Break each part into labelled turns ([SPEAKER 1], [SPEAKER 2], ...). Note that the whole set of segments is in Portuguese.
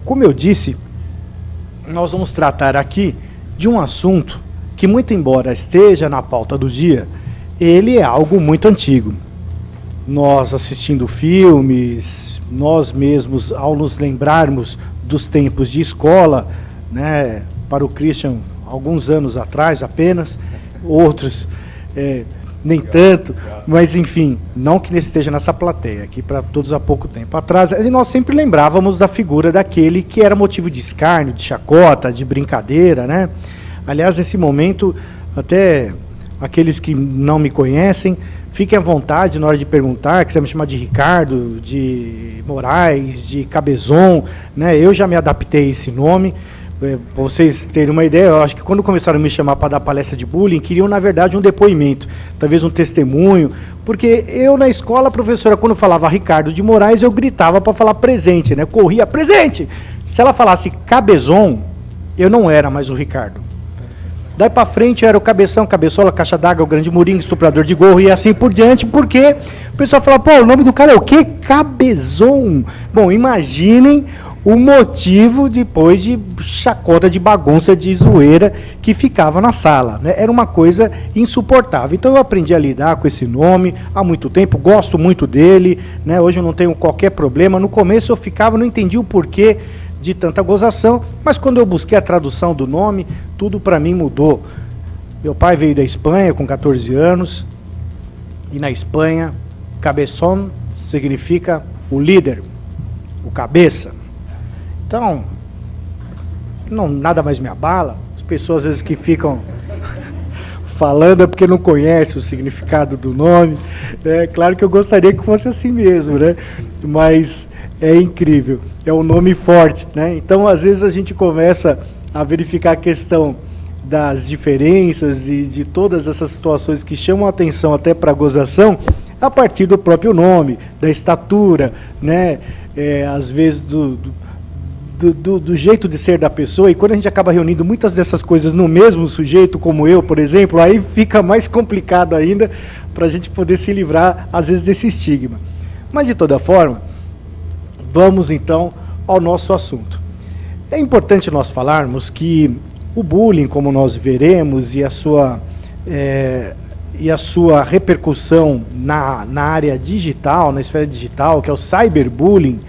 [SPEAKER 1] Como eu disse, nós vamos tratar aqui de um assunto que, muito embora esteja na pauta do dia, ele é algo muito antigo. Nós assistindo filmes, nós mesmos, ao nos lembrarmos dos tempos de escola, né, para o Christian, alguns anos atrás apenas, outros nem tanto, mas enfim, não que esteja nessa plateia, aqui para todos há pouco tempo atrás, e nós sempre lembrávamos da figura daquele que era motivo de escárnio, de chacota, de brincadeira, né? Aliás, nesse momento, até aqueles que não me conhecem, fiquem à vontade na hora de perguntar, quiser me chamar de Ricardo, de Moraes, de Cabezon, né? Eu já me adaptei a esse nome. Para vocês terem uma ideia, eu acho que quando começaram a me chamar para dar palestra de bullying, queriam, na verdade, um depoimento, talvez um testemunho, porque eu, na escola, a professora, quando falava Ricardo de Moraes, eu gritava para falar presente, né? Corria, presente! Se ela falasse Cabezon, eu não era mais o Ricardo. Daí para frente eu era o Cabeção, Cabeçola, Caixa d'Água, o Grande Moringa, Estuprador de Gorro e assim por diante, porque o pessoal fala, pô, o nome do cara é o quê? Cabezon. Bom, imaginem o motivo depois de chacota, de bagunça, de zoeira que ficava na sala, né? Era uma coisa insuportável. Então eu aprendi a lidar com esse nome há muito tempo, gosto muito dele, né? Hoje eu não tenho qualquer problema. No começo eu ficava, não entendia o porquê de tanta gozação, mas quando eu busquei a tradução do nome, tudo para mim mudou. Meu pai veio da Espanha com 14 anos, e na Espanha, cabeçón significa o líder, o cabeça. Então, nada mais me abala. As pessoas às vezes que ficam falando é porque não conhecem o significado do nome. É claro que eu gostaria que fosse assim mesmo, né? Mas é incrível, é um nome forte, né? Então, às vezes a gente começa a verificar a questão das diferenças e de todas essas situações que chamam a atenção até para a gozação, a partir do próprio nome, da estatura, né? Às vezes do jeito de ser da pessoa, e quando a gente acaba reunindo muitas dessas coisas no mesmo sujeito, como eu, por exemplo, aí fica mais complicado ainda para a gente poder se livrar, às vezes, desse estigma. Mas, de toda forma, vamos, então, ao nosso assunto. É importante nós falarmos que o bullying, como nós veremos, e a sua repercussão na área digital, na esfera digital, que é o cyberbullying,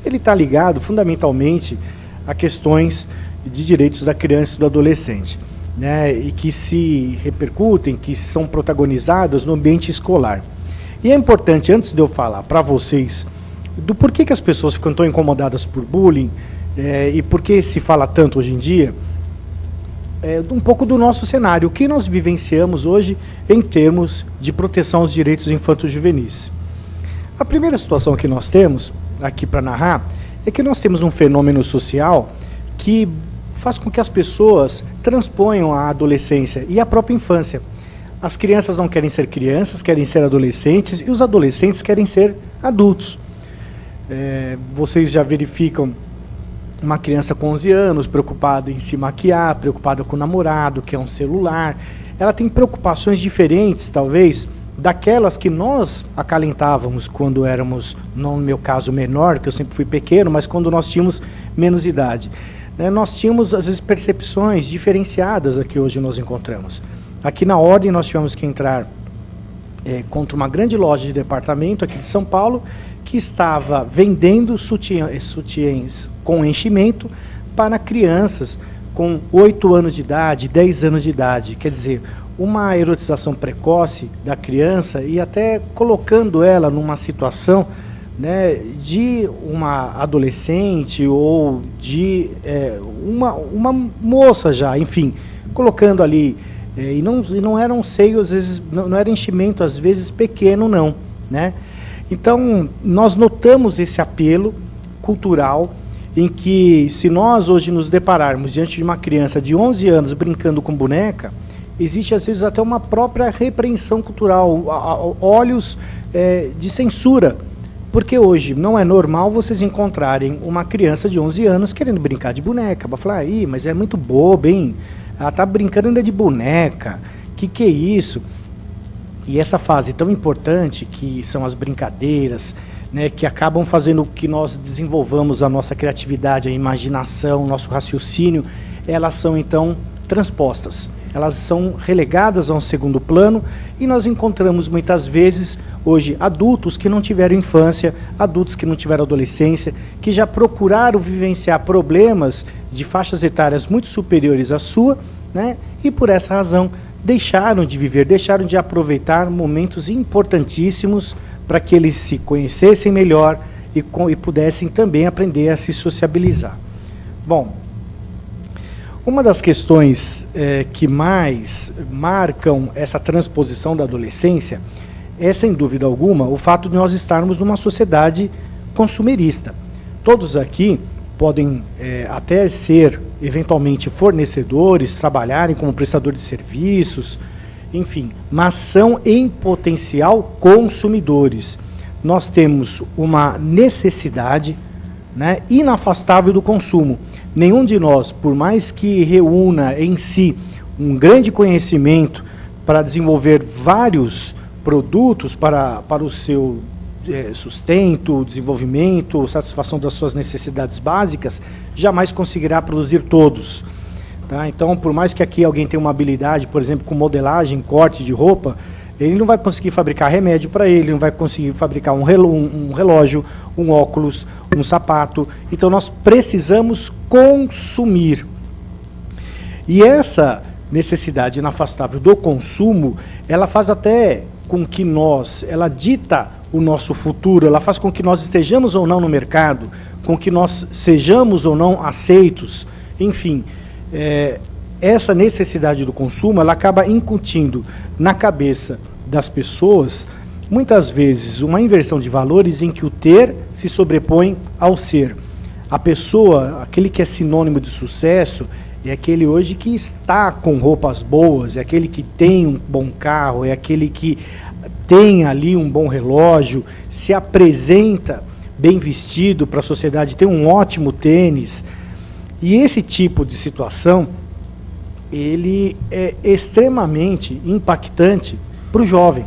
[SPEAKER 1] ele está ligado fundamentalmente a questões de direitos da criança e do adolescente, né, e que se repercutem, que são protagonizadas no ambiente escolar. E é importante, antes de eu falar para vocês do porquê que as pessoas ficam tão incomodadas por bullying, e por que se fala tanto hoje em dia, um pouco do nosso cenário, o que nós vivenciamos hoje em termos de proteção aos direitos infanto-juvenis. A primeira situação que nós temos aqui para narrar é que nós temos um fenômeno social que faz com que as pessoas transponham a adolescência e a própria infância. As crianças não querem ser crianças, querem ser adolescentes, e os adolescentes querem ser adultos. Vocês já verificam uma criança com 11 anos preocupada em se maquiar, preocupada com o namorado, que é um celular. Ela tem preocupações diferentes, talvez, daquelas que nós acalentávamos quando éramos, no meu caso, menor, que eu sempre fui pequeno, mas quando nós tínhamos menos idade. Nós tínhamos, às vezes, percepções diferenciadas da que hoje nós encontramos. Aqui na Ordem nós tivemos que entrar contra uma grande loja de departamento aqui de São Paulo, que estava vendendo sutiãs com enchimento para crianças com 8 anos de idade, 10 anos de idade. Quer dizer, uma erotização precoce da criança e até colocando ela numa situação, né, de uma adolescente ou de uma moça já, enfim, colocando ali, e não era um seio, às vezes, não era enchimento, às vezes pequeno não, né? Então, nós notamos esse apelo cultural em que, se nós hoje nos depararmos diante de uma criança de 11 anos brincando com boneca, existe às vezes até uma própria repreensão cultural, olhos de censura, porque hoje não é normal vocês encontrarem uma criança de 11 anos querendo brincar de boneca, vai falar, mas é muito boba, hein? Ela está brincando ainda de boneca, que é isso? E essa fase tão importante que são as brincadeiras, né, que acabam fazendo que nós desenvolvamos a nossa criatividade, a imaginação, o nosso raciocínio, elas são então transpostas. Elas são relegadas a um segundo plano e nós encontramos muitas vezes hoje adultos que não tiveram infância, adultos que não tiveram adolescência, que já procuraram vivenciar problemas de faixas etárias muito superiores à sua, né? E por essa razão deixaram de viver, deixaram de aproveitar momentos importantíssimos para que eles se conhecessem melhor e pudessem também aprender a se sociabilizar. Bom, uma das questões que mais marcam essa transposição da adolescência é, sem dúvida alguma, o fato de nós estarmos numa sociedade consumerista. Todos aqui podem até ser, eventualmente, fornecedores, trabalharem como prestadores de serviços, enfim, mas são, em potencial, consumidores. Nós temos uma necessidade, né, inafastável do consumo. Nenhum de nós, por mais que reúna em si um grande conhecimento para desenvolver vários produtos para o seu sustento, desenvolvimento, satisfação das suas necessidades básicas, jamais conseguirá produzir todos. Tá? Então, por mais que aqui alguém tenha uma habilidade, por exemplo, com modelagem, corte de roupa, ele não vai conseguir fabricar remédio para ele, não vai conseguir fabricar um relógio, um óculos, um sapato. Então nós precisamos consumir. E essa necessidade inafastável do consumo, ela faz até com que ela dita o nosso futuro, ela faz com que nós estejamos ou não no mercado, com que nós sejamos ou não aceitos, enfim. Essa necessidade do consumo, ela acaba incutindo na cabeça das pessoas, muitas vezes, uma inversão de valores em que o ter se sobrepõe ao ser. A pessoa, aquele que é sinônimo de sucesso, é aquele hoje que está com roupas boas, é aquele que tem um bom carro, é aquele que tem ali um bom relógio, se apresenta bem vestido para a sociedade, tem um ótimo tênis. E esse tipo de situação, ele é extremamente impactante para o jovem.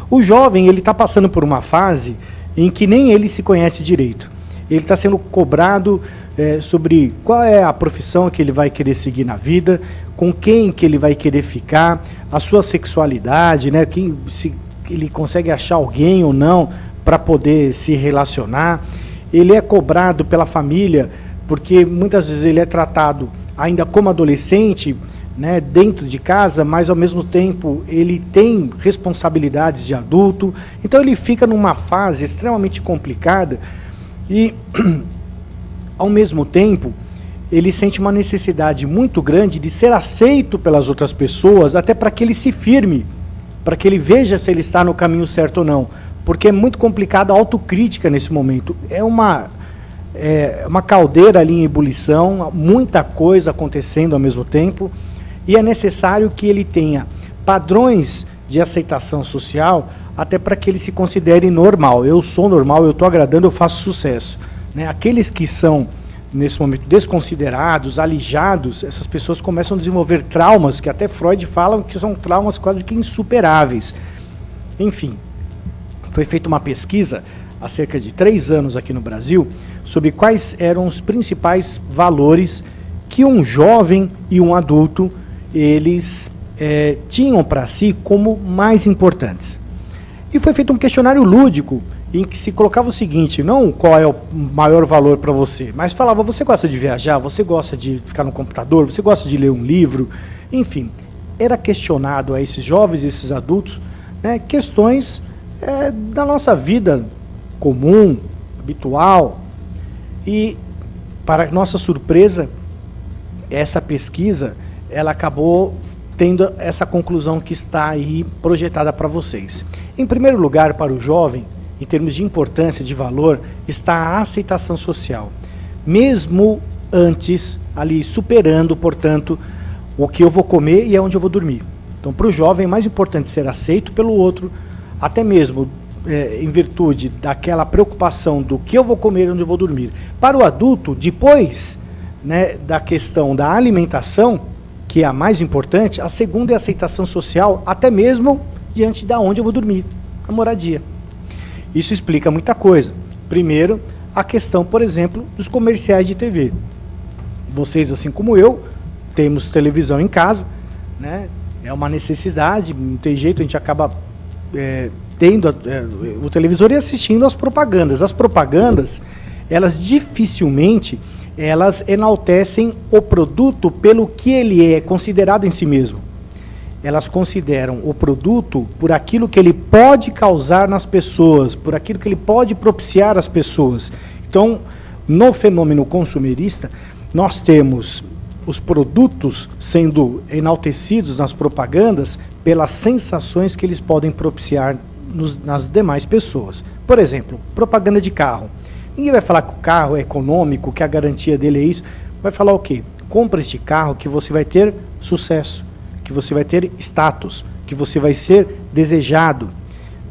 [SPEAKER 1] O jovem, ele está passando por uma fase em que nem ele se conhece direito. Ele está sendo cobrado sobre qual é a profissão que ele vai querer seguir na vida, com quem que ele vai querer ficar, a sua sexualidade, né, se ele consegue achar alguém ou não para poder se relacionar. Ele é cobrado pela família, porque muitas vezes ele é tratado ainda como adolescente, né, dentro de casa, mas ao mesmo tempo ele tem responsabilidades de adulto, então ele fica numa fase extremamente complicada e, ao mesmo tempo, ele sente uma necessidade muito grande de ser aceito pelas outras pessoas, até para que ele se firme, para que ele veja se ele está no caminho certo ou não, porque é muito complicada a autocrítica nesse momento. É uma caldeira ali em ebulição, muita coisa acontecendo ao mesmo tempo, e é necessário que ele tenha padrões de aceitação social, até para que ele se considere normal. Eu sou normal, eu estou agradando, eu faço sucesso. Né? Aqueles que são, nesse momento, desconsiderados, alijados, essas pessoas começam a desenvolver traumas, que até Freud fala que são traumas quase que insuperáveis. Enfim, foi feita uma pesquisa há cerca de 3 anos aqui no Brasil, sobre quais eram os principais valores que um jovem e um adulto eles tinham para si como mais importantes. E foi feito um questionário lúdico, em que se colocava o seguinte, não qual é o maior valor para você, mas falava, você gosta de viajar, você gosta de ficar no computador, você gosta de ler um livro, enfim, era questionado a esses jovens, esses adultos, né, questões da nossa vida comum, habitual, e, para nossa surpresa, essa pesquisa, ela acabou tendo essa conclusão que está aí projetada para vocês. Em primeiro lugar, para o jovem, em termos de importância, de valor, está a aceitação social. Mesmo antes, ali superando, portanto, o que eu vou comer e aonde eu vou dormir. Então, para o jovem, é mais importante ser aceito pelo outro, até mesmo em virtude daquela preocupação do que eu vou comer e onde eu vou dormir. Para o adulto, depois, né, da questão da alimentação, que é a mais importante, a segunda é a aceitação social, até mesmo diante de onde eu vou dormir, a moradia. Isso explica muita coisa. Primeiro, a questão, por exemplo, dos comerciais de TV. Vocês, assim como eu, temos televisão em casa, né? É uma necessidade, não tem jeito, a gente acaba tendo o televisor e assistindo as propagandas. As propagandas, elas dificilmente elas enaltecem o produto pelo que ele é considerado em si mesmo. Elas consideram o produto por aquilo que ele pode causar nas pessoas, por aquilo que ele pode propiciar às pessoas. Então, no fenômeno consumerista, nós temos os produtos sendo enaltecidos nas propagandas pelas sensações que eles podem propiciar nas demais pessoas. Por exemplo, propaganda de carro. Ninguém vai falar que o carro é econômico, que a garantia dele é isso. Vai falar o quê? Compra este carro que você vai ter sucesso, que você vai ter status, que você vai ser desejado.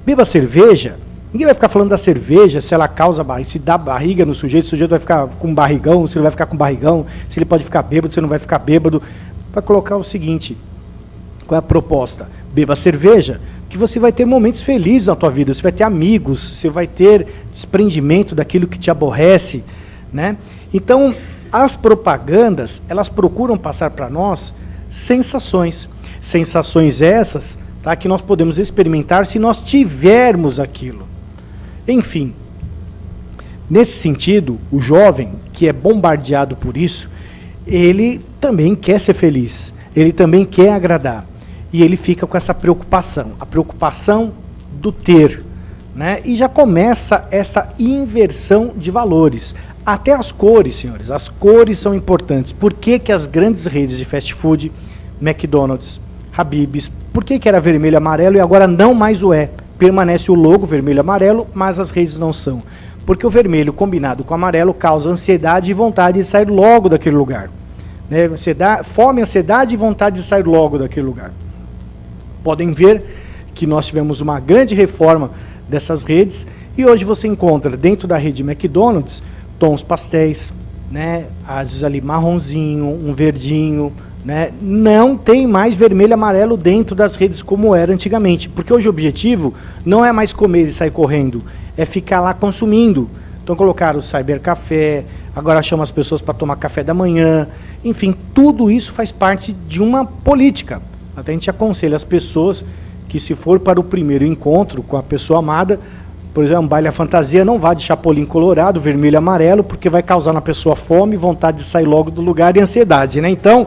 [SPEAKER 1] Beba cerveja. Ninguém vai ficar falando da cerveja, se ela causa barriga, se dá barriga no sujeito, o sujeito vai ficar com barrigão, se ele vai ficar com barrigão, se ele pode ficar bêbado, se ele não vai ficar bêbado. Vai colocar o seguinte, qual é a proposta? Beba cerveja, que você vai ter momentos felizes na tua vida, você vai ter amigos, você vai ter desprendimento daquilo que te aborrece, né? Então, as propagandas, elas procuram passar para nós sensações. Sensações essas, tá, que nós podemos experimentar se nós tivermos aquilo. Enfim, nesse sentido, o jovem que é bombardeado por isso, ele também quer ser feliz, ele também quer agradar. E ele fica com essa preocupação, a preocupação do ter, né? E já começa essa inversão de valores. Até as cores, senhores, as cores são importantes. Por que que as grandes redes de fast food, McDonald's, Habib's, por que que era vermelho e amarelo e agora não mais o é? Permanece o logo vermelho e amarelo, mas as redes não são. Porque o vermelho combinado com o amarelo causa ansiedade e vontade de sair logo daquele lugar. Né? Fome, ansiedade e vontade de sair logo daquele lugar. Podem ver que nós tivemos uma grande reforma dessas redes e hoje você encontra dentro da rede McDonald's tons pastéis, né? Às vezes ali marronzinho, um verdinho, né? Não tem mais vermelho e amarelo dentro das redes como era antigamente, porque hoje o objetivo não é mais comer e sair correndo, é ficar lá consumindo. Então colocaram o cybercafé, agora chamam as pessoas para tomar café da manhã, enfim, tudo isso faz parte de uma política. Até a gente aconselha as pessoas que, se for para o primeiro encontro com a pessoa amada, por exemplo, um baile à fantasia, não vá de chapolim colorado, vermelho e amarelo, porque vai causar na pessoa fome, vontade de sair logo do lugar e ansiedade, né? Então,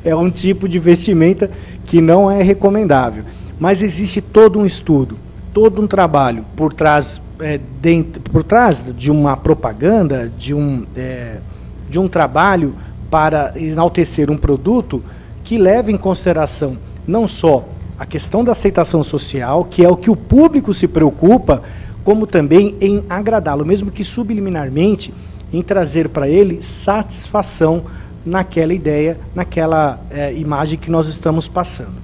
[SPEAKER 1] é um tipo de vestimenta que não é recomendável. Mas existe todo um estudo, todo um trabalho por trás, por trás de uma propaganda, de um trabalho para enaltecer um produto que leva em consideração não só a questão da aceitação social, que é o que o público se preocupa, como também em agradá-lo, mesmo que subliminarmente, em trazer para ele satisfação naquela ideia, naquela imagem que nós estamos passando.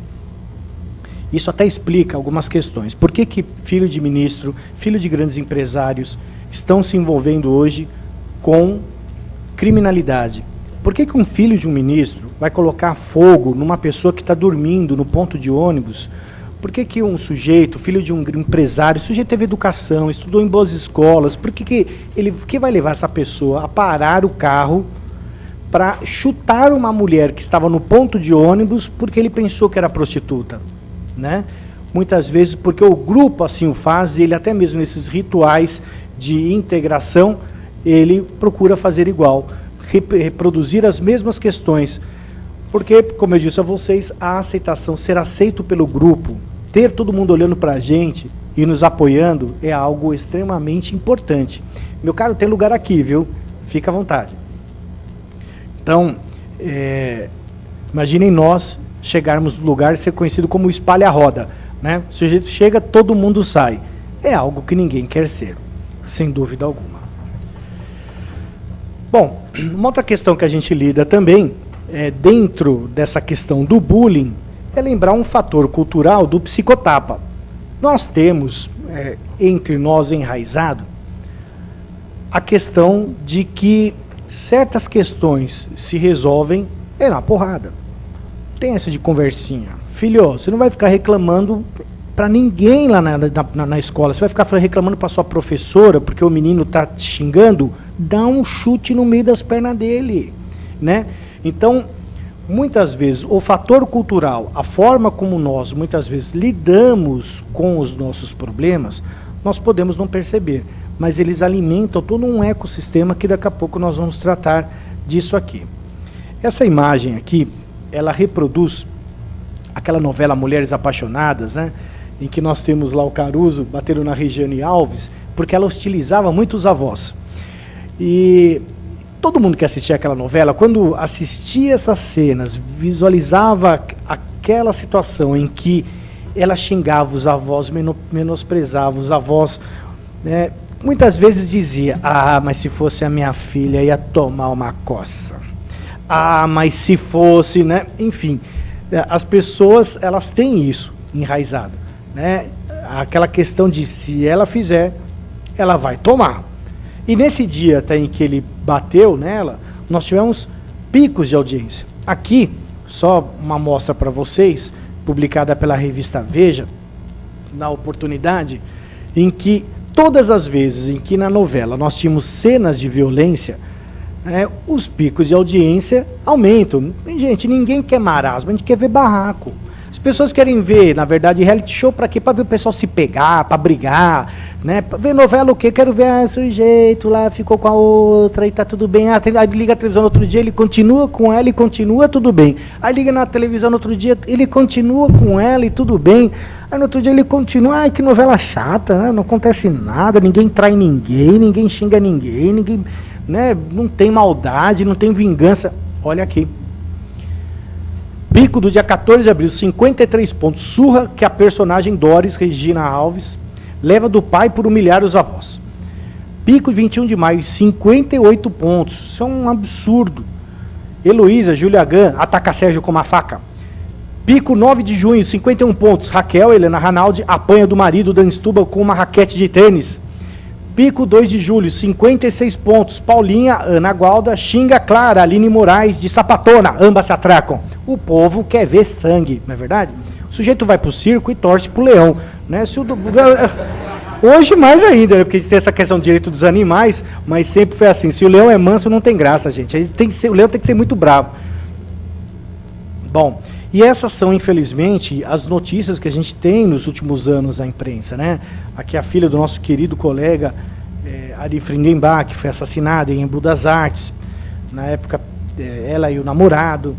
[SPEAKER 1] Isso até explica algumas questões. Por que que filho de ministro, filho de grandes empresários estão se envolvendo hoje com criminalidade? Por que que um filho de um ministro vai colocar fogo numa pessoa que está dormindo no ponto de ônibus? Por que que um sujeito, filho de um empresário, o sujeito teve educação, estudou em boas escolas, por que que vai levar essa pessoa a parar o carro para chutar uma mulher que estava no ponto de ônibus porque ele pensou que era prostituta, né? Muitas vezes porque o grupo assim o faz, e ele até mesmo nesses rituais de integração, ele procura fazer igual, reproduzir as mesmas questões, porque, como eu disse a vocês, a aceitação, ser aceito pelo grupo, ter todo mundo olhando para a gente e nos apoiando é algo extremamente importante. Meu caro, tem lugar aqui, viu? Fica à vontade. Então, imaginem nós chegarmos no lugar e ser conhecido como espalha-roda, né? O sujeito chega, todo mundo sai. É algo que ninguém quer ser, sem dúvida alguma. Bom, uma outra questão que a gente lida também, dentro dessa questão do bullying, é lembrar um fator cultural do psicotapa. Nós temos, entre nós enraizado, a questão de que certas questões se resolvem na porrada. Tem essa de conversinha. Filho, você não vai ficar reclamando para ninguém lá na escola. Você vai ficar reclamando para sua professora porque o menino está te xingando? Dá um chute no meio das pernas dele, né? Então, muitas vezes, o fator cultural, a forma como nós, muitas vezes, lidamos com os nossos problemas, nós podemos não perceber, mas eles alimentam todo um ecossistema que daqui a pouco nós vamos tratar disso aqui. Essa imagem aqui, ela reproduz aquela novela Mulheres Apaixonadas, né, em que nós temos lá o Caruso batendo na Regiane Alves, porque ela hostilizava muito os avós. E todo mundo que assistia aquela novela, quando assistia essas cenas, visualizava aquela situação em que ela xingava os avós, menosprezava os avós, né, muitas vezes dizia: ah, mas se fosse a minha filha ia tomar uma coça. Ah, mas se fosse, né? Enfim, as pessoas, elas têm isso enraizado, né? Aquela questão de se ela fizer, ela vai tomar. E nesse dia até em que ele bateu nela, nós tivemos picos de audiência. Aqui, só uma amostra para vocês, publicada pela revista Veja, na oportunidade, em que todas as vezes em que na novela nós tínhamos cenas de violência, os picos de audiência aumentam. Gente, ninguém quer marasmo, a gente quer ver barraco. As pessoas querem ver, na verdade, reality show para quê? Para ver o pessoal se pegar, para brigar, né? Para ver novela o quê? Quero ver o sujeito lá, ficou com a outra e tá tudo bem. Aí liga a televisão no outro dia, ele continua com ela e continua tudo bem. Aí liga na televisão no outro dia, ele continua com ela e tudo bem. Aí no outro dia ele continua, ai, que novela chata, né? Não acontece nada, ninguém trai ninguém, ninguém xinga ninguém, ninguém, né? Não tem maldade, não tem vingança. Olha aqui. Pico do dia 14 de abril, 53 pontos. Surra que a personagem Doris Regina Alves leva do pai por humilhar os avós. Pico de 21 de maio, 58 pontos. Isso é um absurdo. Heloísa, Júlia Gant, ataca Sérgio com uma faca. Pico 9 de junho, 51 pontos. Raquel, Helena Ranaldi, apanha do marido Dan Stubble com uma raquete de tênis. Pico 2 de julho, 56 pontos. Paulinha, Ana Gualda, xinga Clara, Aline Moraes, de sapatona, ambas se atracam. O povo quer ver sangue, não é verdade? O sujeito vai para o circo e torce para o leão, né? Hoje mais ainda, né? Porque a gente tem essa questão do direito dos animais, mas sempre foi assim. Se o leão é manso, não tem graça, gente. O leão tem que ser muito bravo. Bom, e essas são, infelizmente, as notícias que a gente tem nos últimos anos na imprensa, né? Aqui a filha do nosso querido colega Ari Friedenbach, que foi assassinada em Embu das Artes. Na época, ela e o namorado.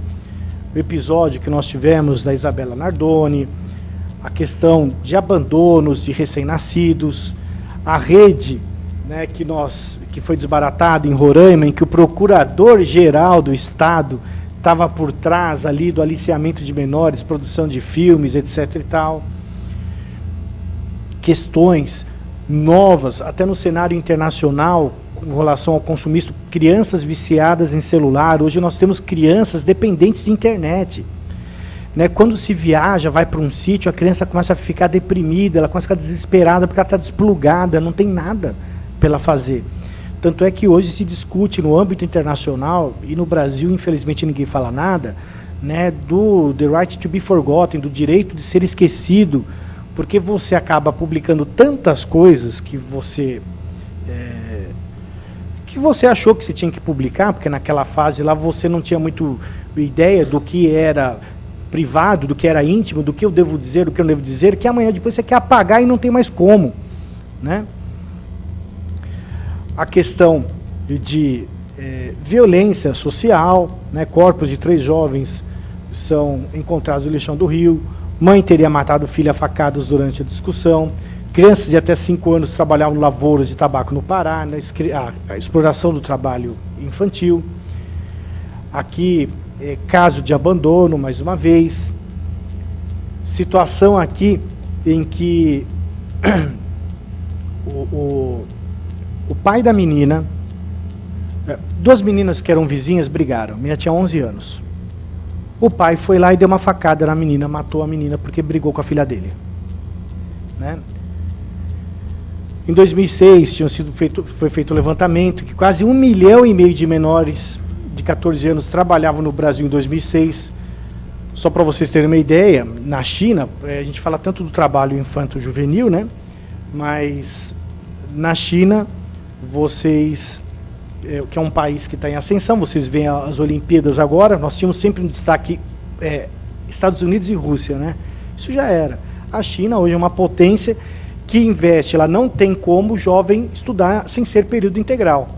[SPEAKER 1] O episódio que nós tivemos da Isabela Nardoni. A questão de abandonos de recém-nascidos. A rede, né, que foi desbaratada em Roraima, em que o procurador-geral do Estado estava por trás ali do aliciamento de menores, produção de filmes, etc. e tal. Questões novas, até no cenário internacional, com relação ao consumismo, crianças viciadas em celular. Hoje nós temos crianças dependentes de internet. Né? Quando se viaja, vai para um sítio, a criança começa a ficar deprimida, ela começa a ficar desesperada porque ela está desplugada, não tem nada para ela fazer. Tanto é que hoje se discute no âmbito internacional, e no Brasil, infelizmente, ninguém fala nada, né, do the right to be forgotten, do direito de ser esquecido, porque você acaba publicando tantas coisas que você achou que você tinha que publicar, porque naquela fase lá você não tinha muito ideia do que era privado, do que era íntimo, do que eu devo dizer, do que eu não devo dizer, que amanhã depois você quer apagar e não tem mais como, né? A questão de violência social, né? Corpos de 3 jovens são encontrados no lixão do rio, mãe teria matado filha a facadas durante a discussão, crianças de até 5 anos trabalhavam em lavouras de tabaco no Pará, né? A exploração do trabalho infantil. Aqui, caso de abandono, mais uma vez. Situação aqui em que o pai da menina, 2 meninas que eram vizinhas brigaram. A menina tinha 11 anos. O pai foi lá e deu uma facada na menina, matou a menina porque brigou com a filha dele. Né? Em 2006 foi feito o levantamento que quase 1,5 milhão de menores de 14 anos trabalhavam no Brasil em 2006. Só para vocês terem uma ideia, na China, a gente fala tanto do trabalho infanto-juvenil, né? Mas na China, vocês, que é um país que está em ascensão, vocês veem as Olimpíadas agora, nós tínhamos sempre um destaque Estados Unidos e Rússia, né? Isso já era. A China hoje é uma potência que investe, ela não tem como o jovem estudar sem ser período integral.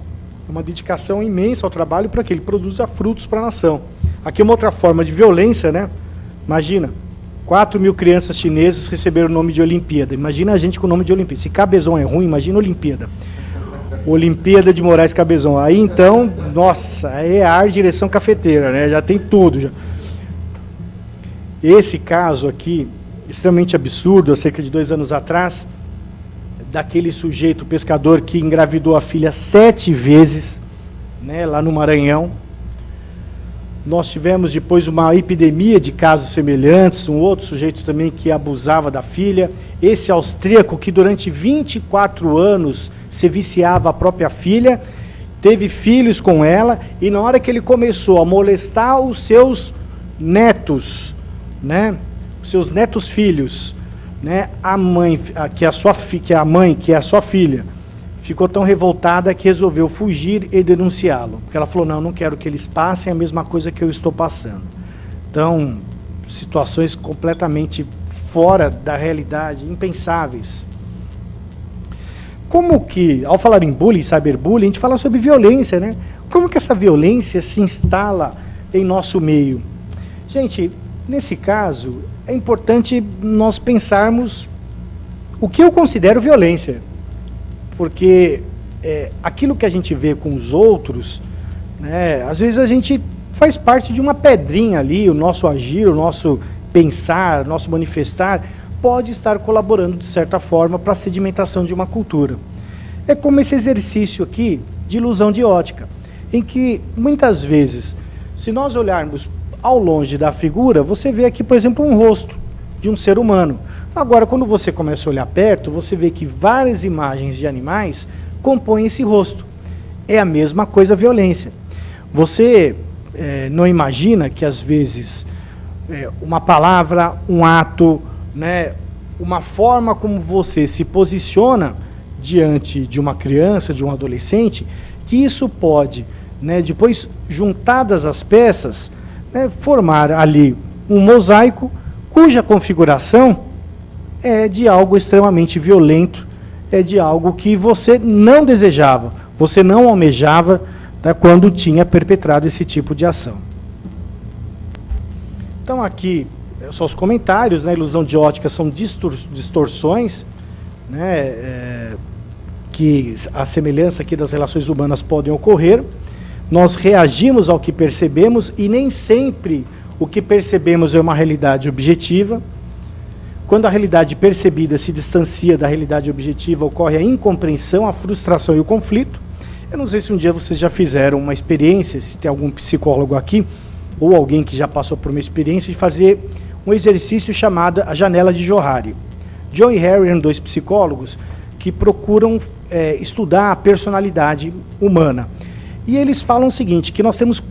[SPEAKER 1] É uma dedicação imensa ao trabalho para que ele produza frutos para a nação. Aqui é uma outra forma de violência, né? Imagina, 4.000 crianças chinesas receberam o nome de Olimpíada. Imagina a gente com o nome de Olimpíada. Se Cabezon é ruim, imagina Olimpíada. Olimpíada de Moraes Cabezon. Aí então, nossa, aí é ar direção cafeteira, né? Já tem tudo. Já. Esse caso aqui, extremamente absurdo, há cerca de 2 anos atrás, daquele sujeito pescador que engravidou a filha 7 vezes, né, lá no Maranhão. Nós tivemos depois uma epidemia de casos semelhantes, um outro sujeito também que abusava da filha, esse austríaco que durante 24 anos se viciava a própria filha, teve filhos com ela, e na hora que ele começou a molestar os seus netos, né, os seus netos filhos, né, a mãe, que é a sua filha, ficou tão revoltada que resolveu fugir e denunciá-lo. Porque ela falou, não quero que eles passem a mesma coisa que eu estou passando. Então, situações completamente fora da realidade, impensáveis. Como que, ao falar em bullying, cyberbullying, a gente fala sobre violência, né? Como que essa violência se instala em nosso meio? Gente, nesse caso, é importante nós pensarmos o que eu considero violência. Porque aquilo que a gente vê com os outros, né, às vezes a gente faz parte de uma pedrinha ali, o nosso agir, o nosso pensar, o nosso manifestar, pode estar colaborando de certa forma para a sedimentação de uma cultura. É como esse exercício aqui de ilusão de ótica, em que muitas vezes, se nós olharmos ao longe da figura, você vê aqui, por exemplo, um rosto de um ser humano. Agora, quando você começa a olhar perto, você vê que várias imagens de animais compõem esse rosto. É a mesma coisa a violência. Você não imagina que, às vezes, uma palavra, um ato, né, uma forma como você se posiciona diante de uma criança, de um adolescente, que isso pode, né, depois, juntadas as peças, né, formar ali um mosaico cuja configuração é de algo extremamente violento, é de algo que você não desejava, você não almejava, né, quando tinha perpetrado esse tipo de ação. Então aqui, só os comentários, né, ilusão de ótica são distorções, né, que a semelhança aqui das relações humanas podem ocorrer. Nós reagimos ao que percebemos e nem sempre o que percebemos é uma realidade objetiva. Quando a realidade percebida se distancia da realidade objetiva, ocorre a incompreensão, a frustração e o conflito. Eu não sei se um dia vocês já fizeram uma experiência, se tem algum psicólogo aqui, ou alguém que já passou por uma experiência, de fazer um exercício chamado a janela de Johari. John e Harry eram 2 psicólogos que procuram estudar a personalidade humana. E eles falam o seguinte, que nós temos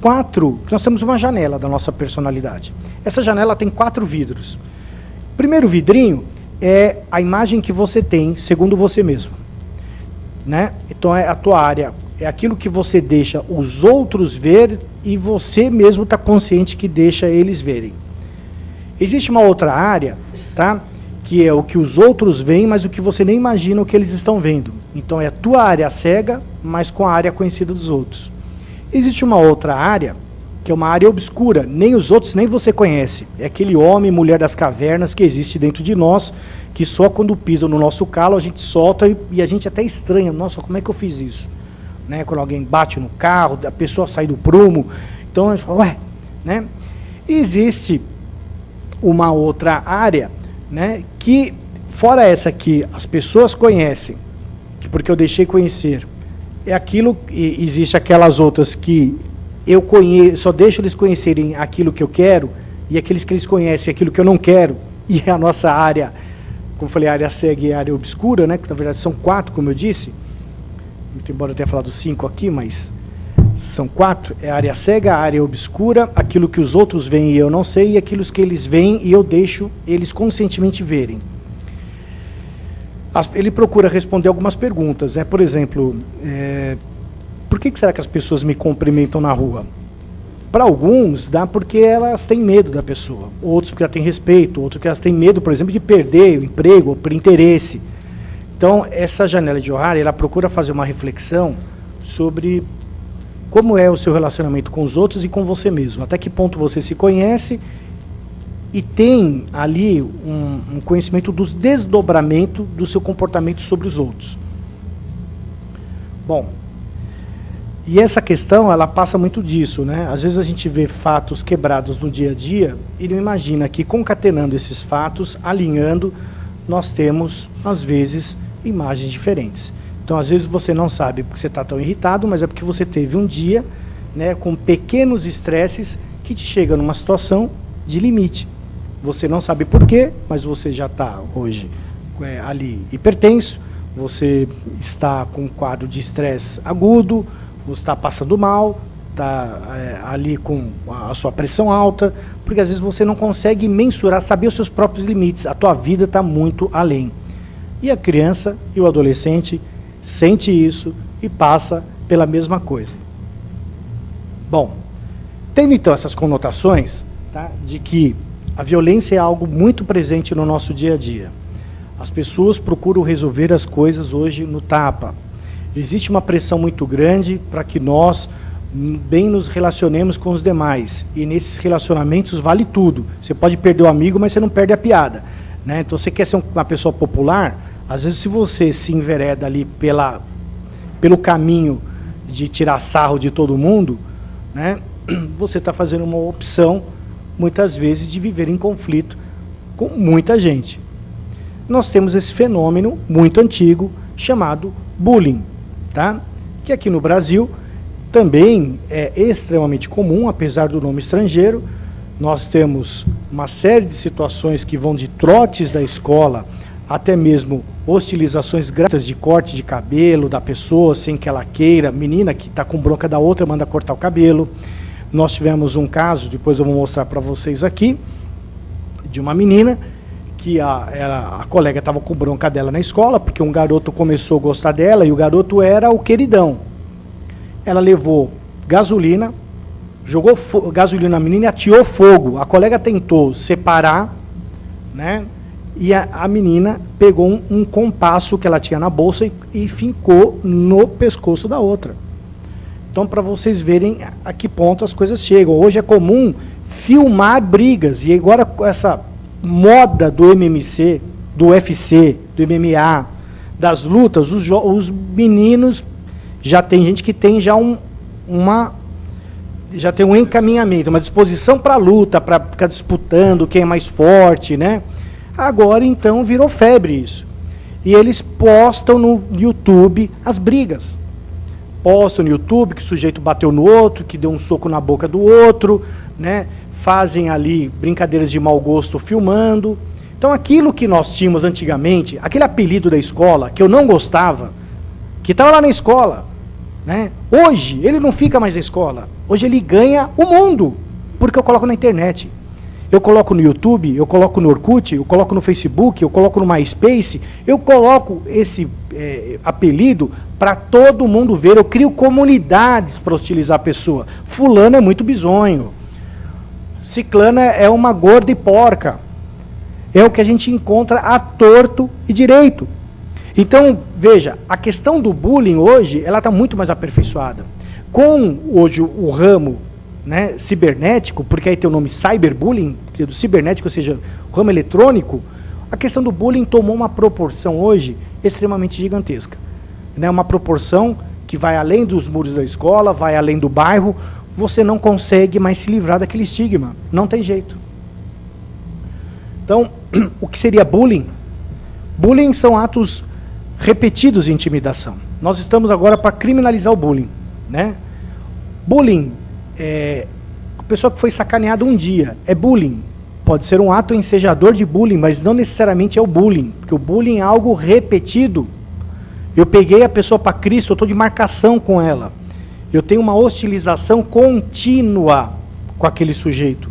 [SPEAKER 1] uma janela da nossa personalidade. Essa janela tem 4 vidros. O primeiro vidrinho é a imagem que você tem, segundo você mesmo, né? Então é a tua área, é aquilo que você deixa os outros ver e você mesmo está consciente que deixa eles verem. Existe uma outra área, tá? Que é o que os outros veem, mas o que você nem imagina o que eles estão vendo. Então é a tua área cega, mas com a área conhecida dos outros. Existe uma outra área, que é uma área obscura, nem os outros, nem você conhece. É aquele homem, mulher das cavernas que existe dentro de nós, que só quando pisam no nosso calo a gente solta e a gente até estranha. Nossa, como é que eu fiz isso? Né? Quando alguém bate no carro, a pessoa sai do prumo. Então a gente fala, ué, né? E existe uma outra área, né, que, fora essa que as pessoas conhecem, que porque eu deixei conhecer, é aquilo, e existe aquelas outras que eu conheço, só deixo eles conhecerem aquilo que eu quero, e aqueles que eles conhecem aquilo que eu não quero, e a nossa área, como eu falei, a área cega e a área obscura, né, que na verdade são 4, como eu disse, muito embora eu tenha falado 5 aqui, mas São 4, é a área cega, a área obscura, aquilo que os outros veem e eu não sei, e aquilo que eles veem e eu deixo eles conscientemente verem. Ele procura responder algumas perguntas, né? Por exemplo, por que será que as pessoas me cumprimentam na rua? Para alguns, dá porque elas têm medo da pessoa, outros porque elas têm respeito, outros porque elas têm medo, por exemplo, de perder o emprego, ou por interesse. Então, essa janela de O'Hare, ela procura fazer uma reflexão sobre como é o seu relacionamento com os outros e com você mesmo, até que ponto você se conhece e tem ali um conhecimento dos desdobramentos do seu comportamento sobre os outros. Bom, e essa questão, ela passa muito disso, né? Às vezes a gente vê fatos quebrados no dia a dia e não imagina que concatenando esses fatos, alinhando, nós temos, às vezes, imagens diferentes. Então, às vezes, você não sabe porque você está tão irritado, mas é porque você teve um dia, né, com pequenos estresses que te chega numa situação de limite. Você não sabe por quê, mas você já está hoje ali hipertenso, você está com um quadro de estresse agudo, você está passando mal, está ali com a sua pressão alta, porque às vezes você não consegue mensurar, saber os seus próprios limites, a tua vida está muito além. E a criança e o adolescente sente isso e passa pela mesma coisa. Bom, tendo então essas conotações, tá, de que a violência é algo muito presente no nosso dia a dia. As pessoas procuram resolver as coisas hoje no tapa. Existe uma pressão muito grande para que nós bem nos relacionemos com os demais. E nesses relacionamentos vale tudo. Você pode perder o amigo, mas você não perde a piada, né? Então, você quer ser uma pessoa popular, às vezes se você se envereda ali pelo caminho de tirar sarro de todo mundo, né, você está fazendo uma opção, muitas vezes, de viver em conflito com muita gente. Nós temos esse fenômeno muito antigo chamado bullying, tá? Que aqui no Brasil também é extremamente comum, apesar do nome estrangeiro. Nós temos uma série de situações que vão de trotes da escola, até mesmo hostilizações graves de corte de cabelo da pessoa sem que ela queira, menina que está com bronca da outra manda cortar o cabelo. Nós tivemos um caso, depois eu vou mostrar para vocês aqui, de uma menina que a colega estava com bronca dela na escola, porque um garoto começou a gostar dela e o garoto era o queridão. Ela levou gasolina, jogou gasolina na menina e ateou fogo. A colega tentou separar, né? E a menina pegou um compasso que ela tinha na bolsa e fincou no pescoço da outra. Então, para vocês verem a que ponto as coisas chegam. Hoje é comum filmar brigas. E agora com essa moda do MMC, do UFC, do MMA, das lutas, os meninos, já tem gente que tem já já tem um encaminhamento, uma disposição para a luta, para ficar disputando quem é mais forte, né? Agora, então, virou febre isso. E eles postam no YouTube as brigas. Postam no YouTube que o sujeito bateu no outro, que deu um soco na boca do outro, né? Fazem ali brincadeiras de mau gosto filmando. Então, aquilo que nós tínhamos antigamente, aquele apelido da escola, que eu não gostava, que estava lá na escola, né? Hoje, ele não fica mais na escola. Hoje ele ganha o mundo, porque eu coloco na internet. Eu coloco no YouTube, eu coloco no Orkut, eu coloco no Facebook, eu coloco no MySpace, eu coloco esse apelido para todo mundo ver. Eu crio comunidades para utilizar a pessoa. Fulano é muito bizonho. Ciclana é uma gorda e porca. É o que a gente encontra à torto e direito. Então, veja, a questão do bullying hoje, ela está muito mais aperfeiçoada. Com hoje o ramo, né, cibernético, porque aí tem o nome cyberbullying, que é do cibernético, ou seja, o ramo eletrônico, a questão do bullying tomou uma proporção hoje extremamente gigantesca. Né, uma proporção que vai além dos muros da escola, vai além do bairro, você não consegue mais se livrar daquele estigma, não tem jeito. Então, o que seria bullying? Bullying são atos repetidos de intimidação. Nós estamos agora para criminalizar o bullying, né? Bullying a pessoa que foi sacaneada um dia, é bullying. Pode ser um ato ensejador de bullying, mas não necessariamente é o bullying, porque o bullying é algo repetido. Eu peguei a pessoa para Cristo, eu estou de marcação com ela. Eu tenho uma hostilização contínua com aquele sujeito.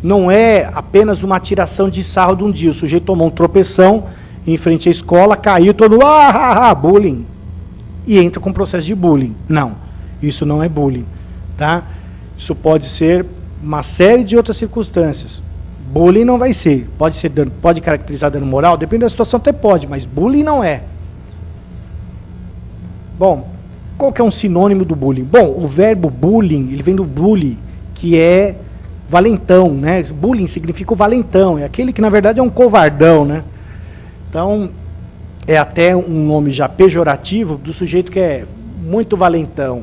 [SPEAKER 1] Não é apenas uma tiração de sarro de um dia. O sujeito tomou um tropeção em frente à escola, caiu, todo bullying. E entra com processo de bullying. Não, isso não é bullying. Tá? Isso pode ser uma série de outras circunstâncias. Bullying não vai ser. Pode caracterizar dano moral? Depende da situação, até pode, mas bullying não é. Bom, qual que é um sinônimo do bullying? Bom, o verbo bullying, ele vem do bully, que é valentão, né? Bullying significa o valentão, é aquele que na verdade é um covardão, né? Então, é até um nome já pejorativo do sujeito que é muito valentão,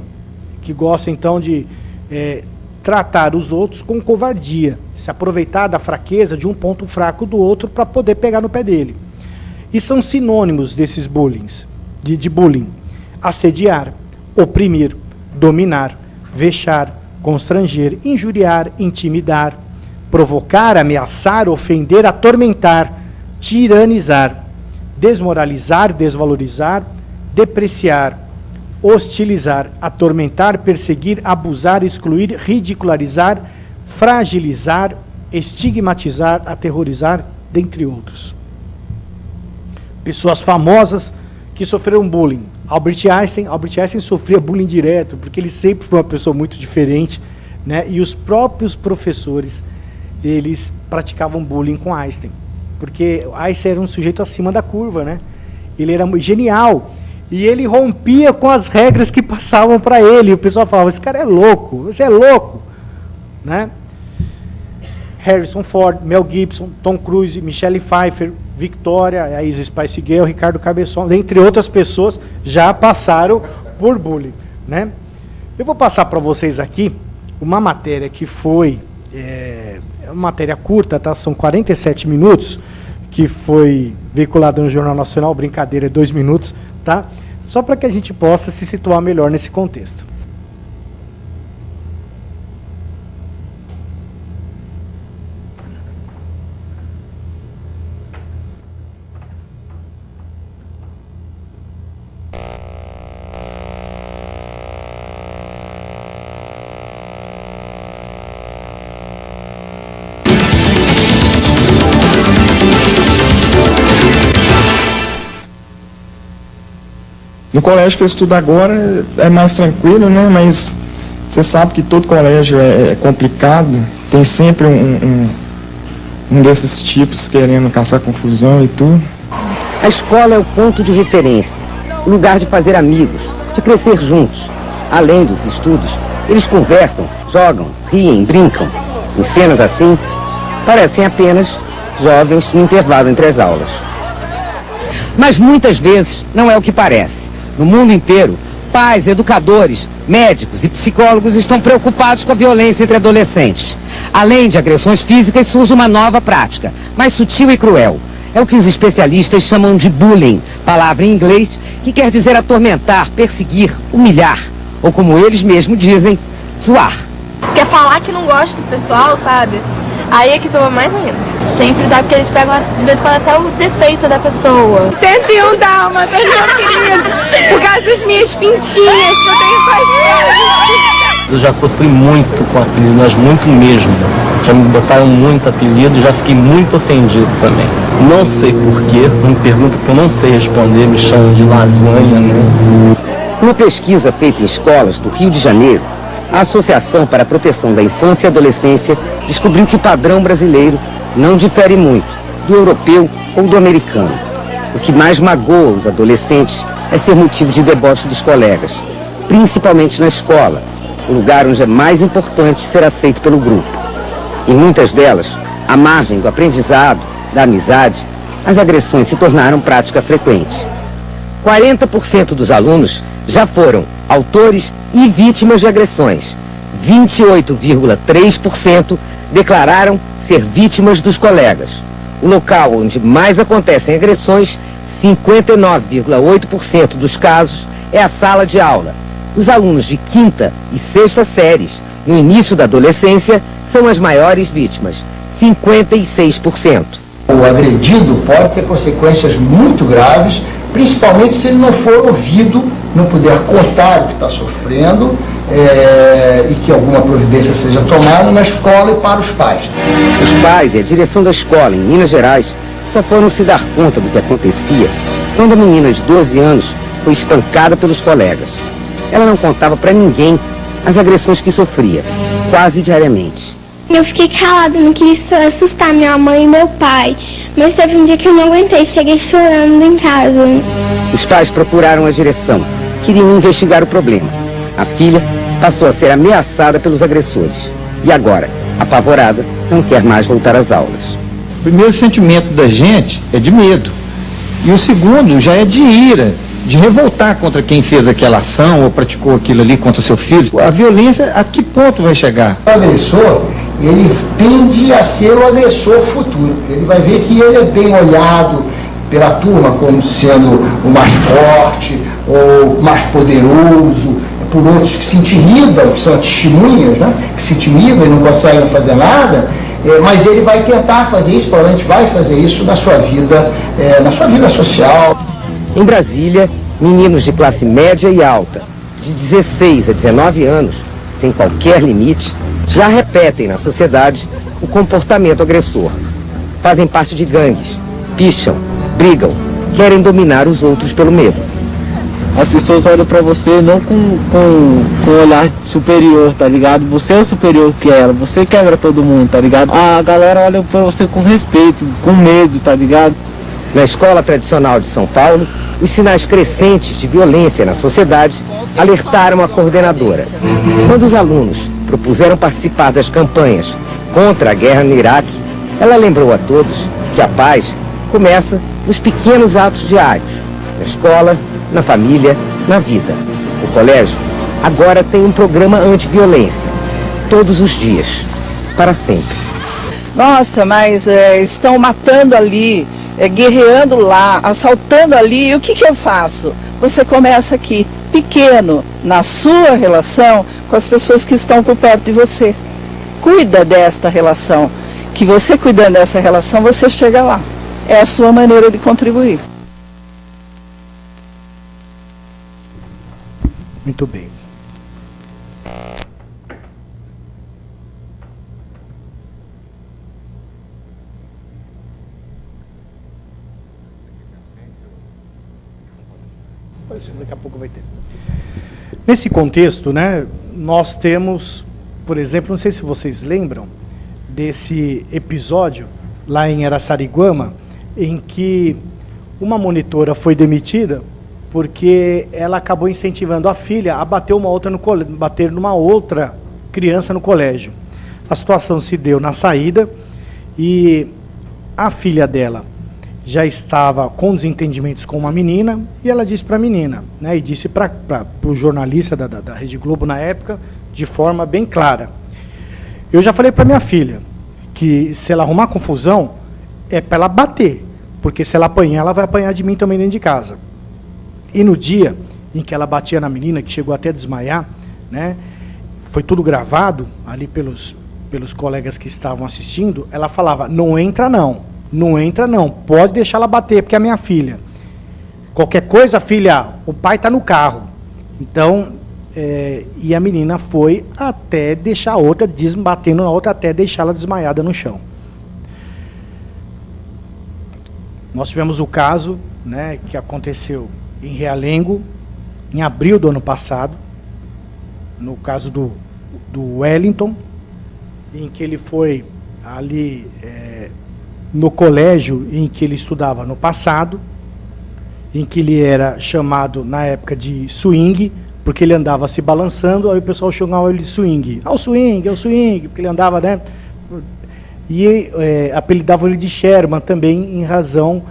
[SPEAKER 1] que gosta então de tratar os outros com covardia, se aproveitar da fraqueza de um ponto fraco do outro para poder pegar no pé dele. E são sinônimos desses bullying, de bullying: assediar, oprimir, dominar, vexar, constranger, injuriar, intimidar, provocar, ameaçar, ofender, atormentar, tiranizar, desmoralizar, desvalorizar, depreciar, hostilizar, atormentar, perseguir, abusar, excluir, ridicularizar, fragilizar, estigmatizar, aterrorizar, dentre outros. Pessoas famosas que sofreram bullying. Albert Einstein sofria bullying direto, porque ele sempre foi uma pessoa muito diferente, né? E os próprios professores, eles praticavam bullying com Einstein, porque Einstein era um sujeito acima da curva, né? Ele era genial, e ele rompia com as regras que passavam para ele. O pessoal falava: esse cara é louco, você é louco, né? Harrison Ford, Mel Gibson, Tom Cruise, Michelle Pfeiffer, Victoria, a Isis Spice Girl, Ricardo Cabeção, entre outras pessoas, já passaram por bullying, né? Eu vou passar para vocês aqui uma matéria que foi, uma matéria curta, tá? São 47 minutos, que foi veiculada no Jornal Nacional, brincadeira, 2 minutos, tá? Só para que a gente possa se situar melhor nesse contexto.
[SPEAKER 2] No colégio que eu estudo agora é mais tranquilo, né? Mas você sabe que todo colégio é complicado, tem sempre um desses tipos querendo caçar confusão e tudo.
[SPEAKER 3] A escola é o ponto de referência, o lugar de fazer amigos, de crescer juntos. Além dos estudos, eles conversam, jogam, riem, brincam. Em cenas assim, parecem apenas jovens no intervalo entre as aulas. Mas muitas vezes não é o que parece. No mundo inteiro, pais, educadores, médicos e psicólogos estão preocupados com a violência entre adolescentes. Além de agressões físicas, surge uma nova prática, mais sutil e cruel. É o que os especialistas chamam de bullying, palavra em inglês que quer dizer atormentar, perseguir, humilhar, ou como eles mesmos dizem, zoar.
[SPEAKER 4] Quer falar que não gosta do pessoal, sabe? Aí é que zoa mais ainda. Sempre dá, porque eles pegam de vez em quando até o defeito da pessoa. 101 dálmatas, meu querido. Por causa das minhas pintinhas que eu tenho bastante.
[SPEAKER 5] Eu já sofri muito com apelido, mas muito mesmo. Já me botaram muito apelido e já fiquei muito ofendido também. Não sei porquê, me pergunta que eu não sei responder, me chamam de lasanha, né?
[SPEAKER 3] Uma pesquisa feita em escolas do Rio de Janeiro, a Associação para a Proteção da Infância e Adolescência descobriu que o padrão brasileiro não difere muito do europeu ou do americano. O que mais magoa os adolescentes é ser motivo de deboche dos colegas, principalmente na escola, o lugar onde é mais importante ser aceito pelo grupo. Em muitas delas, à margem do aprendizado, da amizade, as agressões se tornaram prática frequente. 40% dos alunos já foram autores e vítimas de agressões. 28,3% declararam ser vítimas dos colegas. O local onde mais acontecem agressões, 59,8% dos casos, é a sala de aula. Os alunos de 5ª e 6ª séries, no início da adolescência, são as maiores vítimas, 56%.
[SPEAKER 6] O agredido pode ter consequências muito graves, principalmente se ele não for ouvido, não puder contar o que está sofrendo, e que alguma providência seja tomada na escola e para os pais.
[SPEAKER 3] Os pais e a direção da escola em Minas Gerais só foram se dar conta do que acontecia quando a menina de 12 anos foi espancada pelos colegas. Ela não contava para ninguém as agressões que sofria, quase diariamente.
[SPEAKER 7] Eu fiquei calada, não queria assustar minha mãe e meu pai, mas teve um dia que eu não aguentei, cheguei chorando em casa.
[SPEAKER 3] Os pais procuraram a direção, queriam investigar o problema. A filha passou a ser ameaçada pelos agressores e agora, apavorada, não quer mais voltar às aulas.
[SPEAKER 8] O primeiro sentimento da gente é de medo e o segundo já é de ira, de revoltar contra quem fez aquela ação ou praticou aquilo ali contra seu filho. A violência, a que ponto vai chegar?
[SPEAKER 6] O agressor, ele tende a ser o agressor futuro. Ele vai ver que ele é bem olhado pela turma como sendo o mais forte ou mais poderoso, por outros que se intimidam, que são testemunhas, né? Que se intimidam e não conseguem fazer nada, mas ele vai tentar fazer isso, provavelmente vai fazer isso na sua vida social.
[SPEAKER 3] Em Brasília, meninos de classe média e alta, de 16 a 19 anos, sem qualquer limite, já repetem na sociedade o comportamento agressor. Fazem parte de gangues, picham, brigam, querem dominar os outros pelo medo.
[SPEAKER 5] As pessoas olham pra você não com um olhar superior, tá ligado? Você é o superior que ela, você quebra todo mundo, tá ligado? A galera olha pra você com respeito, com medo, tá ligado?
[SPEAKER 3] Na escola tradicional de São Paulo, os sinais crescentes de violência na sociedade alertaram a coordenadora. Quando os alunos propuseram participar das campanhas contra a guerra no Iraque, ela lembrou a todos que a paz começa nos pequenos atos diários, na escola, na família, na vida. O colégio agora tem um programa anti-violência, todos os dias, para sempre.
[SPEAKER 9] Nossa, mas estão matando ali, guerreando lá, assaltando ali, e o que eu faço? Você começa aqui, pequeno, na sua relação com as pessoas que estão por perto de você. Cuida desta relação, que você cuidando dessa relação, você chega lá. É a sua maneira de contribuir.
[SPEAKER 1] Muito bem. Daqui a pouco vai ter. Nesse contexto, né, nós temos, por exemplo, não sei se vocês lembram desse episódio lá em Araçariguama, em que uma monitora foi demitida porque ela acabou incentivando a filha a bater bater numa outra criança no colégio. A situação se deu na saída e a filha dela já estava com desentendimentos com uma menina e ela disse para a menina, né, e disse para o jornalista da Rede Globo na época, de forma bem clara: eu já falei para minha filha que se ela arrumar confusão é para ela bater, porque se ela apanhar, ela vai apanhar de mim também dentro de casa. E no dia em que ela batia na menina, que chegou até a desmaiar, né, foi tudo gravado ali pelos colegas que estavam assistindo, ela falava: não entra não, não entra não, pode deixar ela bater, porque é minha filha. Qualquer coisa, filha, o pai está no carro. Então, e a menina foi até deixar a outra, batendo na outra, até deixá-la desmaiada no chão. Nós tivemos o caso, né, que aconteceu em Realengo, em abril do ano passado, no caso do Wellington, em que ele foi ali no colégio em que ele estudava no passado, em que ele era chamado na época de swing, porque ele andava se balançando, aí o pessoal chamava ele de swing. Ah, o swing, porque ele andava, né? E apelidavam ele de Sherman também, em razão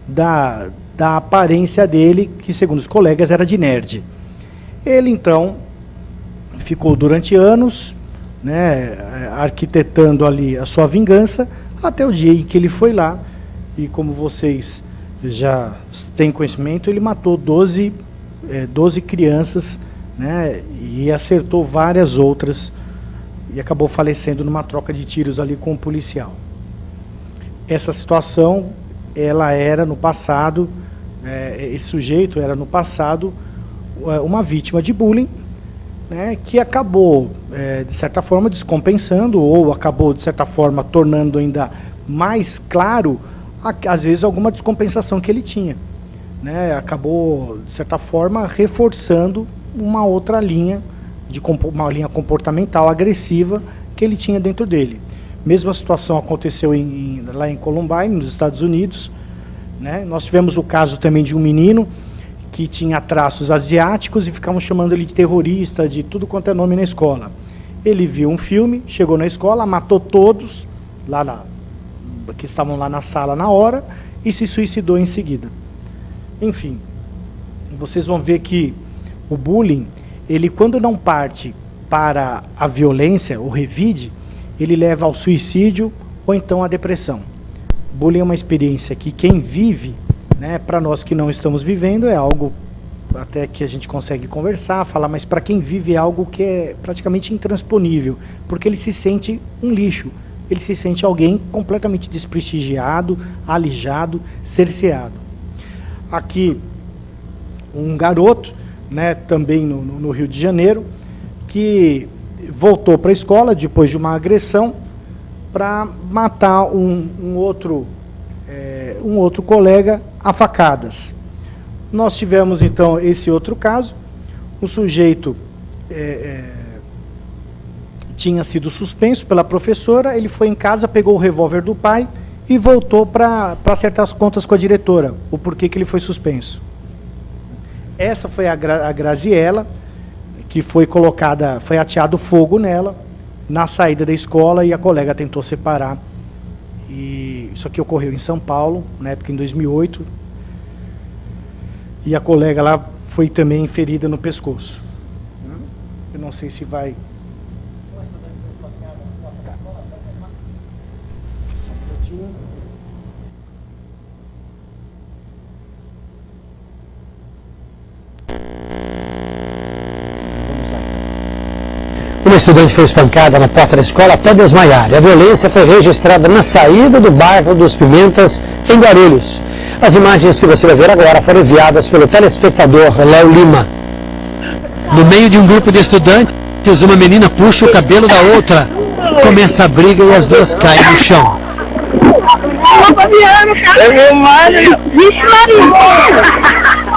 [SPEAKER 1] da aparência dele, que segundo os colegas era de nerd. Ele então ficou durante anos, né, arquitetando ali a sua vingança, até o dia em que ele foi lá, e como vocês já têm conhecimento, ele matou 12 crianças, né, e acertou várias outras, e acabou falecendo numa troca de tiros ali com o policial. Essa situação, ela era no passado, esse sujeito era no passado uma vítima de bullying, né, que acabou, de certa forma, descompensando, ou acabou, de certa forma, tornando ainda mais claro, às vezes, alguma descompensação que ele tinha. Né, acabou, de certa forma, reforçando uma outra linha, uma linha comportamental agressiva que ele tinha dentro dele. Mesma situação aconteceu lá em Columbine, nos Estados Unidos. Né? Nós tivemos o caso também de um menino que tinha traços asiáticos e ficavam chamando ele de terrorista, de tudo quanto é nome na escola. Ele viu um filme, chegou na escola, matou todos que estavam lá na sala na hora e se suicidou em seguida. Enfim, vocês vão ver que o bullying, ele quando não parte para a violência, o revide, ele leva ao suicídio ou então à depressão. Bullying é uma experiência que quem vive, né, para nós que não estamos vivendo, é algo até que a gente consegue conversar, falar, mas para quem vive é algo que é praticamente intransponível, porque ele se sente um lixo, ele se sente alguém completamente desprestigiado, alijado, cerceado. Aqui, um garoto, né, também no Rio de Janeiro, que voltou para a escola depois de uma agressão para matar um outro colega a facadas. Nós tivemos, então, esse outro caso. O sujeito tinha sido suspenso pela professora, ele foi em casa, pegou o revólver do pai e voltou para acertar as contas com a diretora, o porquê que ele foi suspenso. Essa foi a Graziella, que foi ateado fogo nela, na saída da escola, e a colega tentou separar. E isso aqui ocorreu em São Paulo, na época em 2008, e a colega lá foi também ferida no pescoço. Eu não sei se vai...
[SPEAKER 10] Uma estudante foi espancada na porta da escola até desmaiar. E a violência foi registrada na saída do bairro dos Pimentas, em Guarulhos. As imagens que você vai ver agora foram enviadas pelo telespectador Léo Lima. No meio de um grupo de estudantes, uma menina puxa o cabelo da outra. Começa a briga e as duas caem no chão.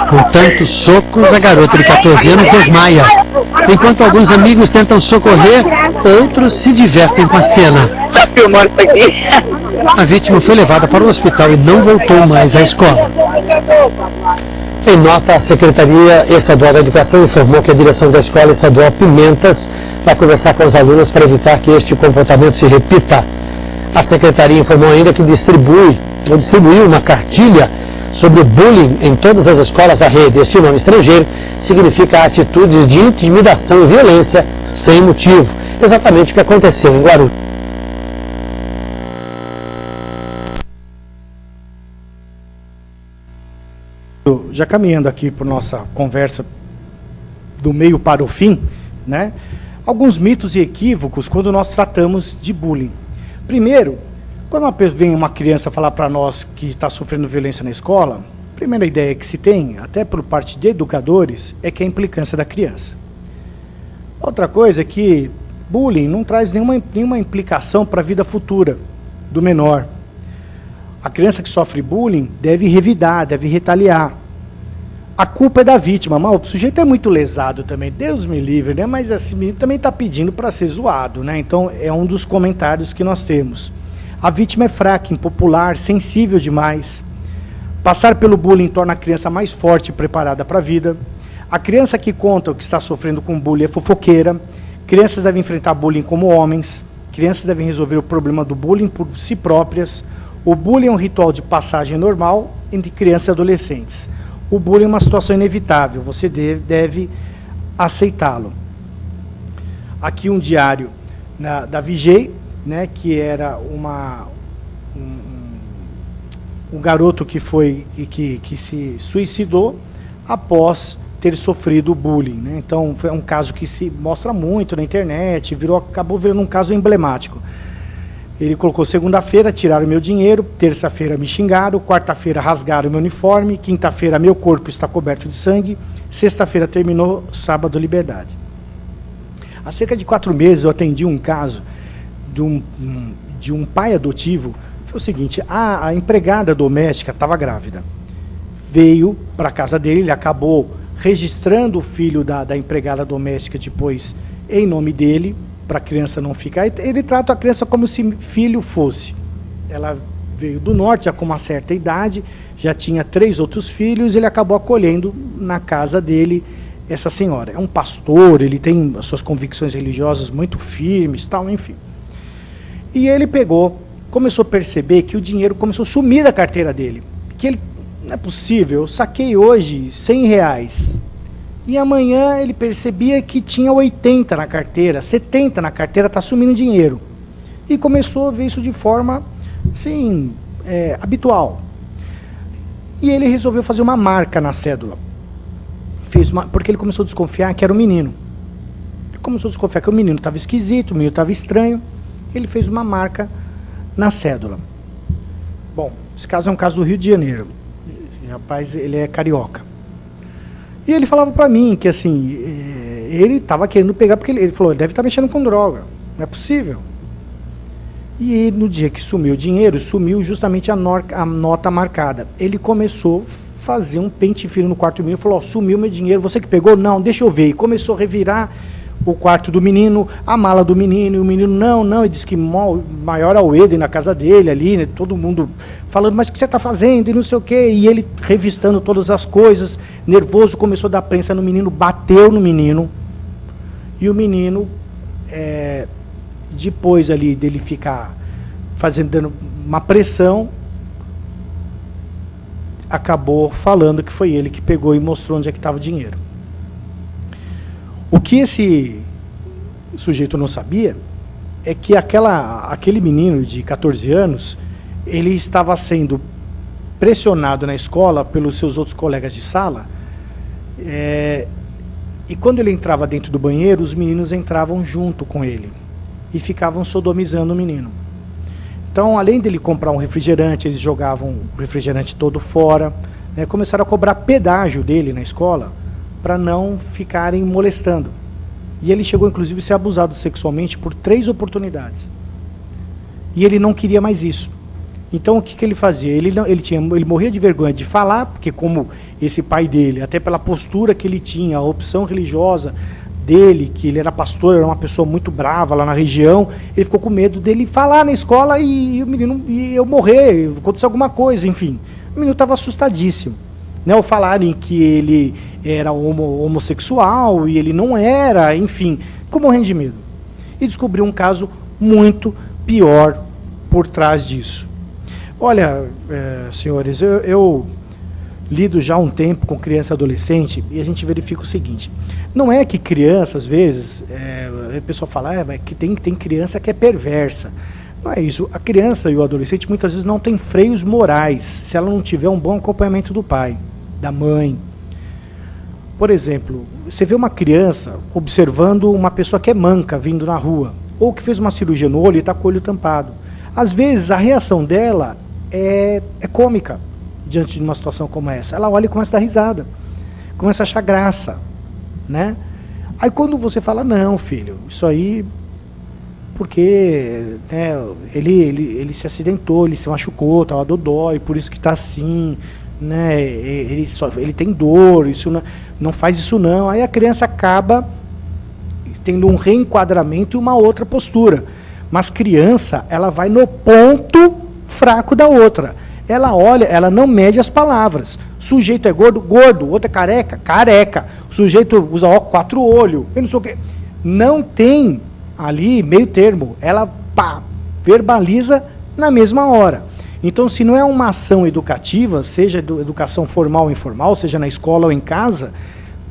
[SPEAKER 10] Com tantos socos, a garota de 14 anos desmaia. Enquanto alguns amigos tentam socorrer, outros se divertem com a cena. A vítima foi levada para o hospital e não voltou mais à escola. Em nota, a Secretaria Estadual da Educação informou que a direção da Escola Estadual Pimentas vai conversar com os alunos para evitar que este comportamento se repita. A Secretaria informou ainda que distribuiu uma cartilha sobre o bullying em todas as escolas da rede. Este nome estrangeiro significa atitudes de intimidação e violência sem motivo. Exatamente o que aconteceu em Guarulhos.
[SPEAKER 1] Já caminhando aqui para nossa conversa do meio para o fim, né? Alguns mitos e equívocos quando nós tratamos de bullying. Primeiro, quando vem uma criança falar para nós que está sofrendo violência na escola, a primeira ideia que se tem, até por parte de educadores, é que é a implicância da criança. Outra coisa é que bullying não traz nenhuma implicação para a vida futura do menor. A criança que sofre bullying deve revidar, deve retaliar. A culpa é da vítima, mas o sujeito é muito lesado também, Deus me livre, né? Mas esse menino também está pedindo para ser zoado, né? Então é um dos comentários que nós temos. A vítima é fraca, impopular, sensível demais. Passar pelo bullying torna a criança mais forte e preparada para a vida. A criança que conta o que está sofrendo com bullying é fofoqueira. Crianças devem enfrentar bullying como homens. Crianças devem resolver o problema do bullying por si próprias. O bullying é um ritual de passagem normal entre crianças e adolescentes. O bullying é uma situação inevitável, você deve aceitá-lo. Aqui um diário da Vigei, né, que era um garoto que se suicidou após ter sofrido bullying, né? Então é um caso que se mostra muito na internet, acabou virando um caso emblemático. Ele colocou: segunda-feira tiraram meu dinheiro, terça-feira me xingaram, quarta-feira rasgaram meu uniforme, quinta-feira meu corpo está coberto de sangue, sexta-feira terminou, sábado liberdade. Há cerca de 4 meses eu atendi um caso de um pai adotivo. Foi o seguinte, a empregada doméstica estava grávida. Veio para a casa dele, ele acabou registrando o filho da empregada doméstica depois em nome dele, para a criança não ficar. Ele trata a criança como se filho fosse. Ela veio do norte, já com uma certa idade, já tinha 3 outros filhos, ele acabou acolhendo na casa dele essa senhora. É um pastor, ele tem as suas convicções religiosas muito firmes, tal, enfim. E ele começou a perceber que o dinheiro começou a sumir da carteira dele. Que ele, não é possível, eu saquei hoje R$100. E amanhã ele percebia que tinha 80 na carteira, 70 na carteira, está sumindo dinheiro. E começou a ver isso de forma, assim, habitual. E ele resolveu fazer uma marca na cédula. Porque ele começou a desconfiar que era um menino. Ele começou a desconfiar que o menino estava esquisito, o menino estava estranho. Ele fez uma marca na cédula. Bom, esse caso é um caso do Rio de Janeiro. O rapaz, ele é carioca. E ele falava para mim que, assim, ele estava querendo pegar, porque ele falou, ele deve estar mexendo com droga, não é possível. E no dia que sumiu o dinheiro, sumiu justamente a nota marcada. Ele começou a fazer um pente fino no quarto do menino, falou, sumiu meu dinheiro, você que pegou? Não, deixa eu ver. E começou a revirar o quarto do menino, a mala do menino, e o menino, não, ele disse que maior auê na casa dele ali, né, todo mundo falando, mas o que você está fazendo, e não sei o quê, e ele revistando todas as coisas, nervoso, começou a dar prensa no menino, bateu no menino, e o menino, depois ali dele ficar dando uma pressão, acabou falando que foi ele que pegou e mostrou onde é que estava o dinheiro. O que esse sujeito não sabia é que aquele menino de 14 anos, ele estava sendo pressionado na escola pelos seus outros colegas de sala, e quando ele entrava dentro do banheiro, os meninos entravam junto com ele e ficavam sodomizando o menino. Então, além dele comprar um refrigerante, eles jogavam o refrigerante todo fora, né, começaram a cobrar pedágio dele na escola, para não ficarem molestando. E ele chegou, inclusive, a ser abusado sexualmente por 3 oportunidades. E ele não queria mais isso. Então, o que ele fazia? Ele morria de vergonha de falar, porque como esse pai dele, até pela postura que ele tinha, a opção religiosa dele, que ele era pastor, era uma pessoa muito brava lá na região, ele ficou com medo dele falar na escola e o menino ia morrer, acontecer alguma coisa, enfim. O menino estava assustadíssimo. Né, ou falarem que ele era homossexual e ele não era, enfim, ficou morrendo de medo. E descobriu um caso muito pior por trás disso. Olha, senhores, eu lido já há um tempo com criança e adolescente e a gente verifica o seguinte, não é que criança, às vezes, a pessoa fala que tem criança que é perversa. Não é isso. A criança e o adolescente muitas vezes não tem freios morais, se ela não tiver um bom acompanhamento do pai, da mãe. Por exemplo, você vê uma criança observando uma pessoa que é manca vindo na rua, ou que fez uma cirurgia no olho e está com o olho tampado. Às vezes a reação dela é cômica diante de uma situação como essa. Ela olha e começa a dar risada, começa a achar graça, né? Aí quando você fala, não, filho, isso aí porque ele se acidentou, ele se machucou, estava dodói, por isso que está assim, né? Ele tem dor, isso não faz isso não. Aí a criança acaba tendo um reenquadramento e uma outra postura. Mas criança, ela vai no ponto fraco da outra. Ela olha, ela não mede as palavras. O sujeito é gordo, gordo. O outro é careca, careca. O sujeito usa 4 olhos. Eu não sei o quê. Não tem ali meio termo. Ela verbaliza na mesma hora. Então, se não é uma ação educativa, seja educação formal ou informal, seja na escola ou em casa,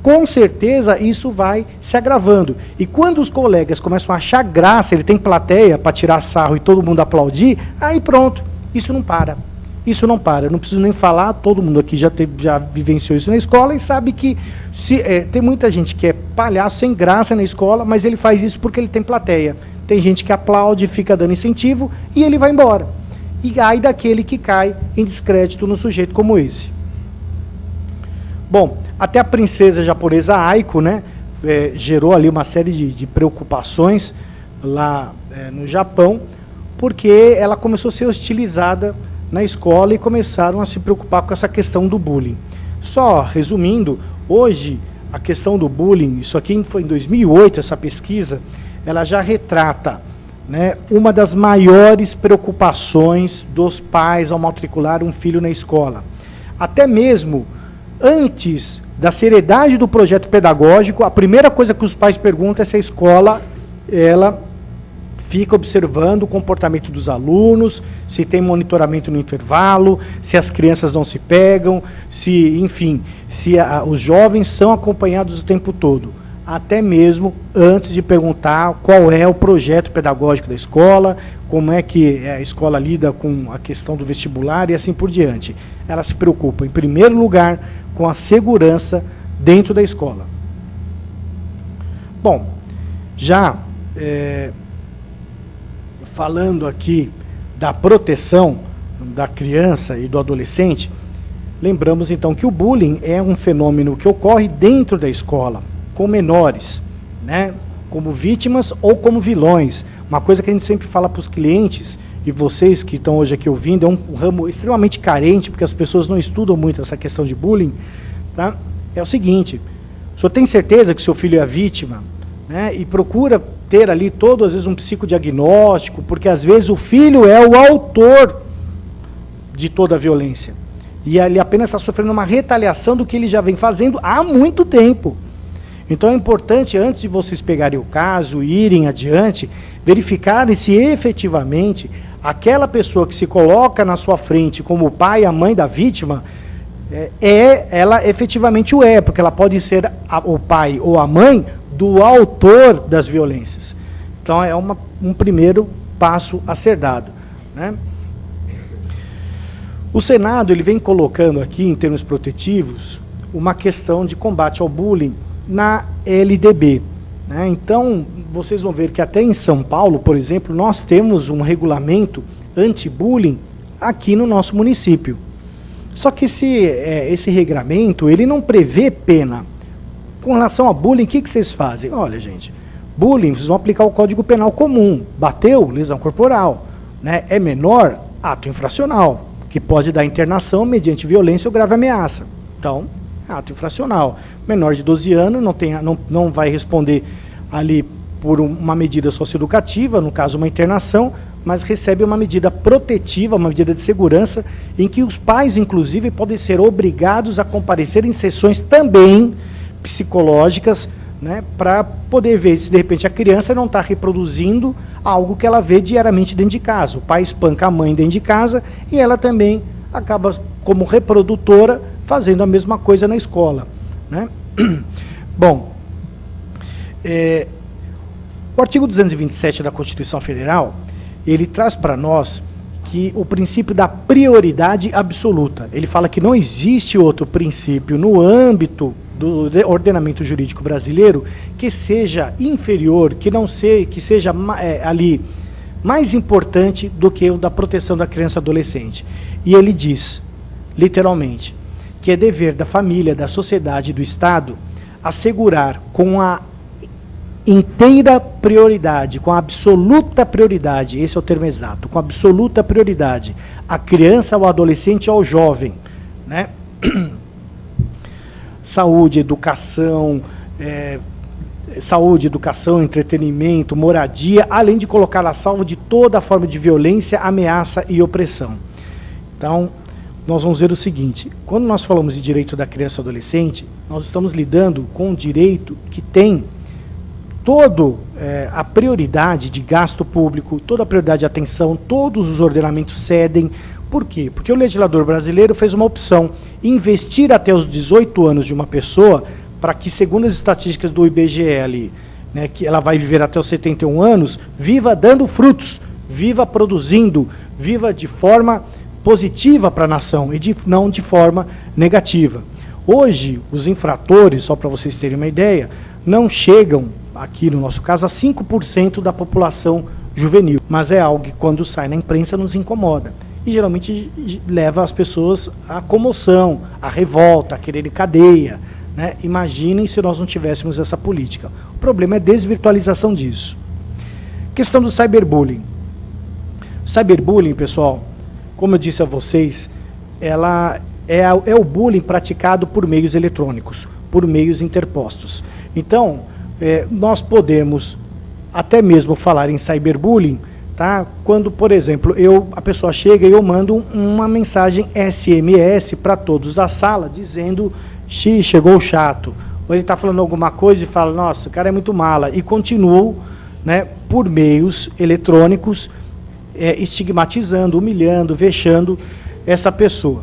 [SPEAKER 1] com certeza isso vai se agravando. E quando os colegas começam a achar graça, ele tem plateia para tirar sarro e todo mundo aplaudir, aí pronto, isso não para. Isso não para. Eu não preciso nem falar, todo mundo aqui já vivenciou isso na escola e sabe que tem muita gente que é palhaço sem graça na escola, mas ele faz isso porque ele tem plateia. Tem gente que aplaude, fica dando incentivo e ele vai embora. E ai daquele que cai em descrédito no sujeito como esse. Bom, até a princesa japonesa Aiko, né, gerou ali uma série de preocupações lá no Japão, porque ela começou a ser hostilizada na escola e começaram a se preocupar com essa questão do bullying. Só resumindo, hoje a questão do bullying, isso aqui foi em 2008, essa pesquisa, ela já retrata, né, uma das maiores preocupações dos pais ao matricular um filho na escola. Até mesmo antes da seriedade do projeto pedagógico, a primeira coisa que os pais perguntam é se a escola ela fica observando o comportamento dos alunos, se tem monitoramento no intervalo, se as crianças não se pegam, se, enfim, se os jovens são acompanhados o tempo todo. Até mesmo antes de perguntar qual é o projeto pedagógico da escola, como é que a escola lida com a questão do vestibular e assim por diante. Ela se preocupa, em primeiro lugar, com a segurança dentro da escola. Bom, já falando aqui da proteção da criança e do adolescente, lembramos então que o bullying é um fenômeno que ocorre dentro da escola, com menores, né, como vítimas ou como vilões. Uma coisa que a gente sempre fala para os clientes, e vocês que estão hoje aqui ouvindo, é um ramo extremamente carente, porque as pessoas não estudam muito essa questão de bullying, tá? É o seguinte: o senhor tem certeza que seu filho é a vítima, né, e procura ter ali todo, às vezes, um psicodiagnóstico, porque às vezes o filho é o autor de toda a violência. E ele apenas está sofrendo uma retaliação do que ele já vem fazendo há muito tempo. Então é importante, antes de vocês pegarem o caso e irem adiante, verificarem se efetivamente aquela pessoa que se coloca na sua frente como o pai e a mãe da vítima, ela efetivamente o é, porque ela pode ser o pai ou a mãe do autor das violências. Então é um primeiro passo a ser dado, né? O Senado ele vem colocando aqui, em termos protetivos, uma questão de combate ao bullying na LDB, né? Então, vocês vão ver que até em São Paulo, por exemplo, nós temos um regulamento anti-bullying aqui no nosso município. Só que esse regramento, ele não prevê pena. Com relação a bullying, o que vocês fazem? Olha, gente, bullying, vocês vão aplicar o Código Penal comum. Bateu, lesão corporal, né? É menor, ato infracional, que pode dar internação mediante violência ou grave ameaça. Então, ato infracional. Menor de 12 anos não vai responder ali por uma medida socioeducativa, no caso uma internação, mas recebe uma medida protetiva, uma medida de segurança, em que os pais, inclusive, podem ser obrigados a comparecer em sessões também psicológicas, né, para poder ver se de repente a criança não está reproduzindo algo que ela vê diariamente dentro de casa. O pai espanca a mãe dentro de casa e ela também acaba, como reprodutora, fazendo a mesma coisa na escola, né? Bom, o artigo 227 da Constituição Federal, ele traz para nós que o princípio da prioridade absoluta. Ele fala que não existe outro princípio no âmbito do ordenamento jurídico brasileiro que seja inferior, que seja ali mais importante do que o da proteção da criança e adolescente. E ele diz, literalmente, que é dever da família, da sociedade e do Estado assegurar com a inteira prioridade, com a absoluta prioridade, esse é o termo exato, com a absoluta prioridade, a criança, ao adolescente e ao jovem, né? Saúde, educação, entretenimento, moradia, além de colocar a salvo de toda forma de violência, ameaça e opressão. Então, nós vamos ver o seguinte: quando nós falamos de direito da criança e adolescente, nós estamos lidando com um direito que tem toda a prioridade de gasto público, toda a prioridade de atenção, todos os ordenamentos cedem. Por quê? Porque o legislador brasileiro fez uma opção, investir até os 18 anos de uma pessoa, para que, segundo as estatísticas do IBGE ali, né, que ela vai viver até os 71 anos, viva dando frutos, viva produzindo, viva de forma positiva para a nação e não de forma negativa. Hoje, os infratores, só para vocês terem uma ideia, não chegam, aqui no nosso caso, a 5% da população juvenil. Mas é algo que, quando sai na imprensa, nos incomoda. E geralmente leva as pessoas à comoção, à revolta, a querer cadeia, né? Imaginem se nós não tivéssemos essa política. O problema é a desvirtualização disso. Questão do cyberbullying. Cyberbullying, pessoal, como eu disse a vocês, ela é o bullying praticado por meios eletrônicos, por meios interpostos. Então, nós podemos até mesmo falar em cyberbullying, tá? Quando, por exemplo, a pessoa chega e eu mando uma mensagem SMS para todos da sala, dizendo, chegou o chato. Ou ele está falando alguma coisa e fala, nossa, o cara é muito mala. E continuo, né, por meios eletrônicos, estigmatizando, humilhando, vexando essa pessoa.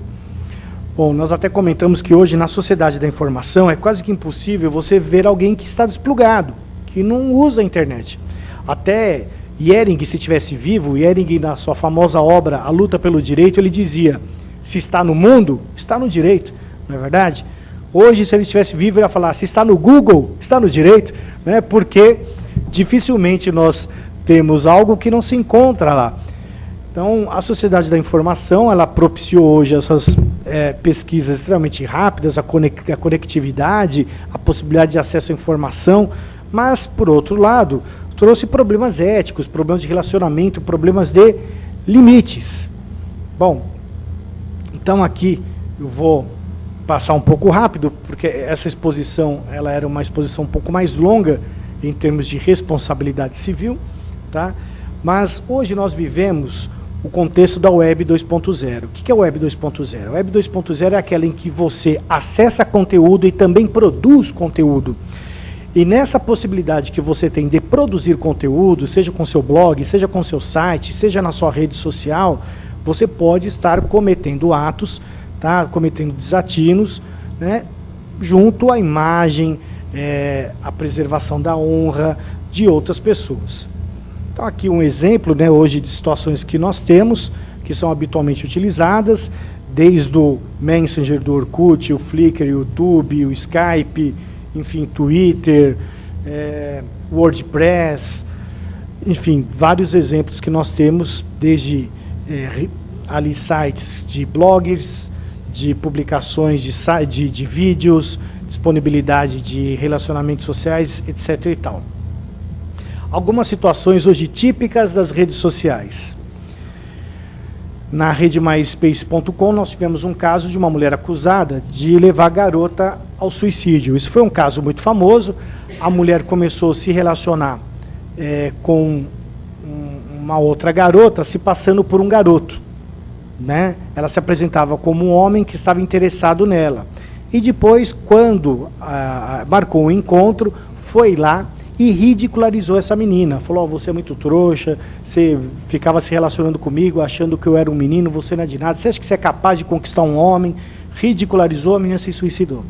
[SPEAKER 1] Bom, nós até comentamos que hoje, na sociedade da informação, é quase que impossível você ver alguém que está desplugado, que não usa a internet. Até Hering, se estivesse vivo, Hering, na sua famosa obra A Luta pelo Direito, ele dizia, se está no mundo, está no direito, não é verdade? Hoje, se ele estivesse vivo, ele ia falar, se está no Google, está no direito, né? Porque dificilmente nós temos algo que não se encontra lá. Então, a sociedade da informação, ela propiciou hoje essas pesquisas extremamente rápidas, a conectividade, a possibilidade de acesso à informação, mas, por outro lado, trouxe problemas éticos, problemas de relacionamento, problemas de limites. Bom, então aqui eu vou passar um pouco rápido, porque essa exposição ela era uma exposição um pouco mais longa em termos de responsabilidade civil, tá? Mas hoje nós vivemos o contexto da Web 2.0. O que é a Web 2.0? A Web 2.0 é aquela em que você acessa conteúdo e também produz conteúdo. E nessa possibilidade que você tem de produzir conteúdo, seja com seu blog, seja com seu site, seja na sua rede social, você pode estar cometendo atos, tá? Cometendo desatinos, né? Junto à imagem, à preservação da honra de outras pessoas. Então, aqui um exemplo, né, hoje de situações que nós temos, que são habitualmente utilizadas, desde o Messenger do Orkut, o Flickr, o YouTube, o Skype, enfim, Twitter, WordPress, enfim, vários exemplos que nós temos, desde ali sites de bloggers, de publicações de vídeos, disponibilidade de relacionamentos sociais, etc. e tal. Algumas situações hoje típicas das redes sociais. Na rede MySpace.com nós tivemos um caso de uma mulher acusada de levar a garota ao suicídio. Isso foi um caso muito famoso. A mulher começou a se relacionar com uma outra garota, se passando por um garoto, né? Ela se apresentava como um homem que estava interessado nela. E depois, quando marcou um encontro, foi lá e ridicularizou essa menina. Falou, você é muito trouxa, você ficava se relacionando comigo, achando que eu era um menino, você não é de nada, você acha que você é capaz de conquistar um homem? Ridicularizou, a menina se suicidou.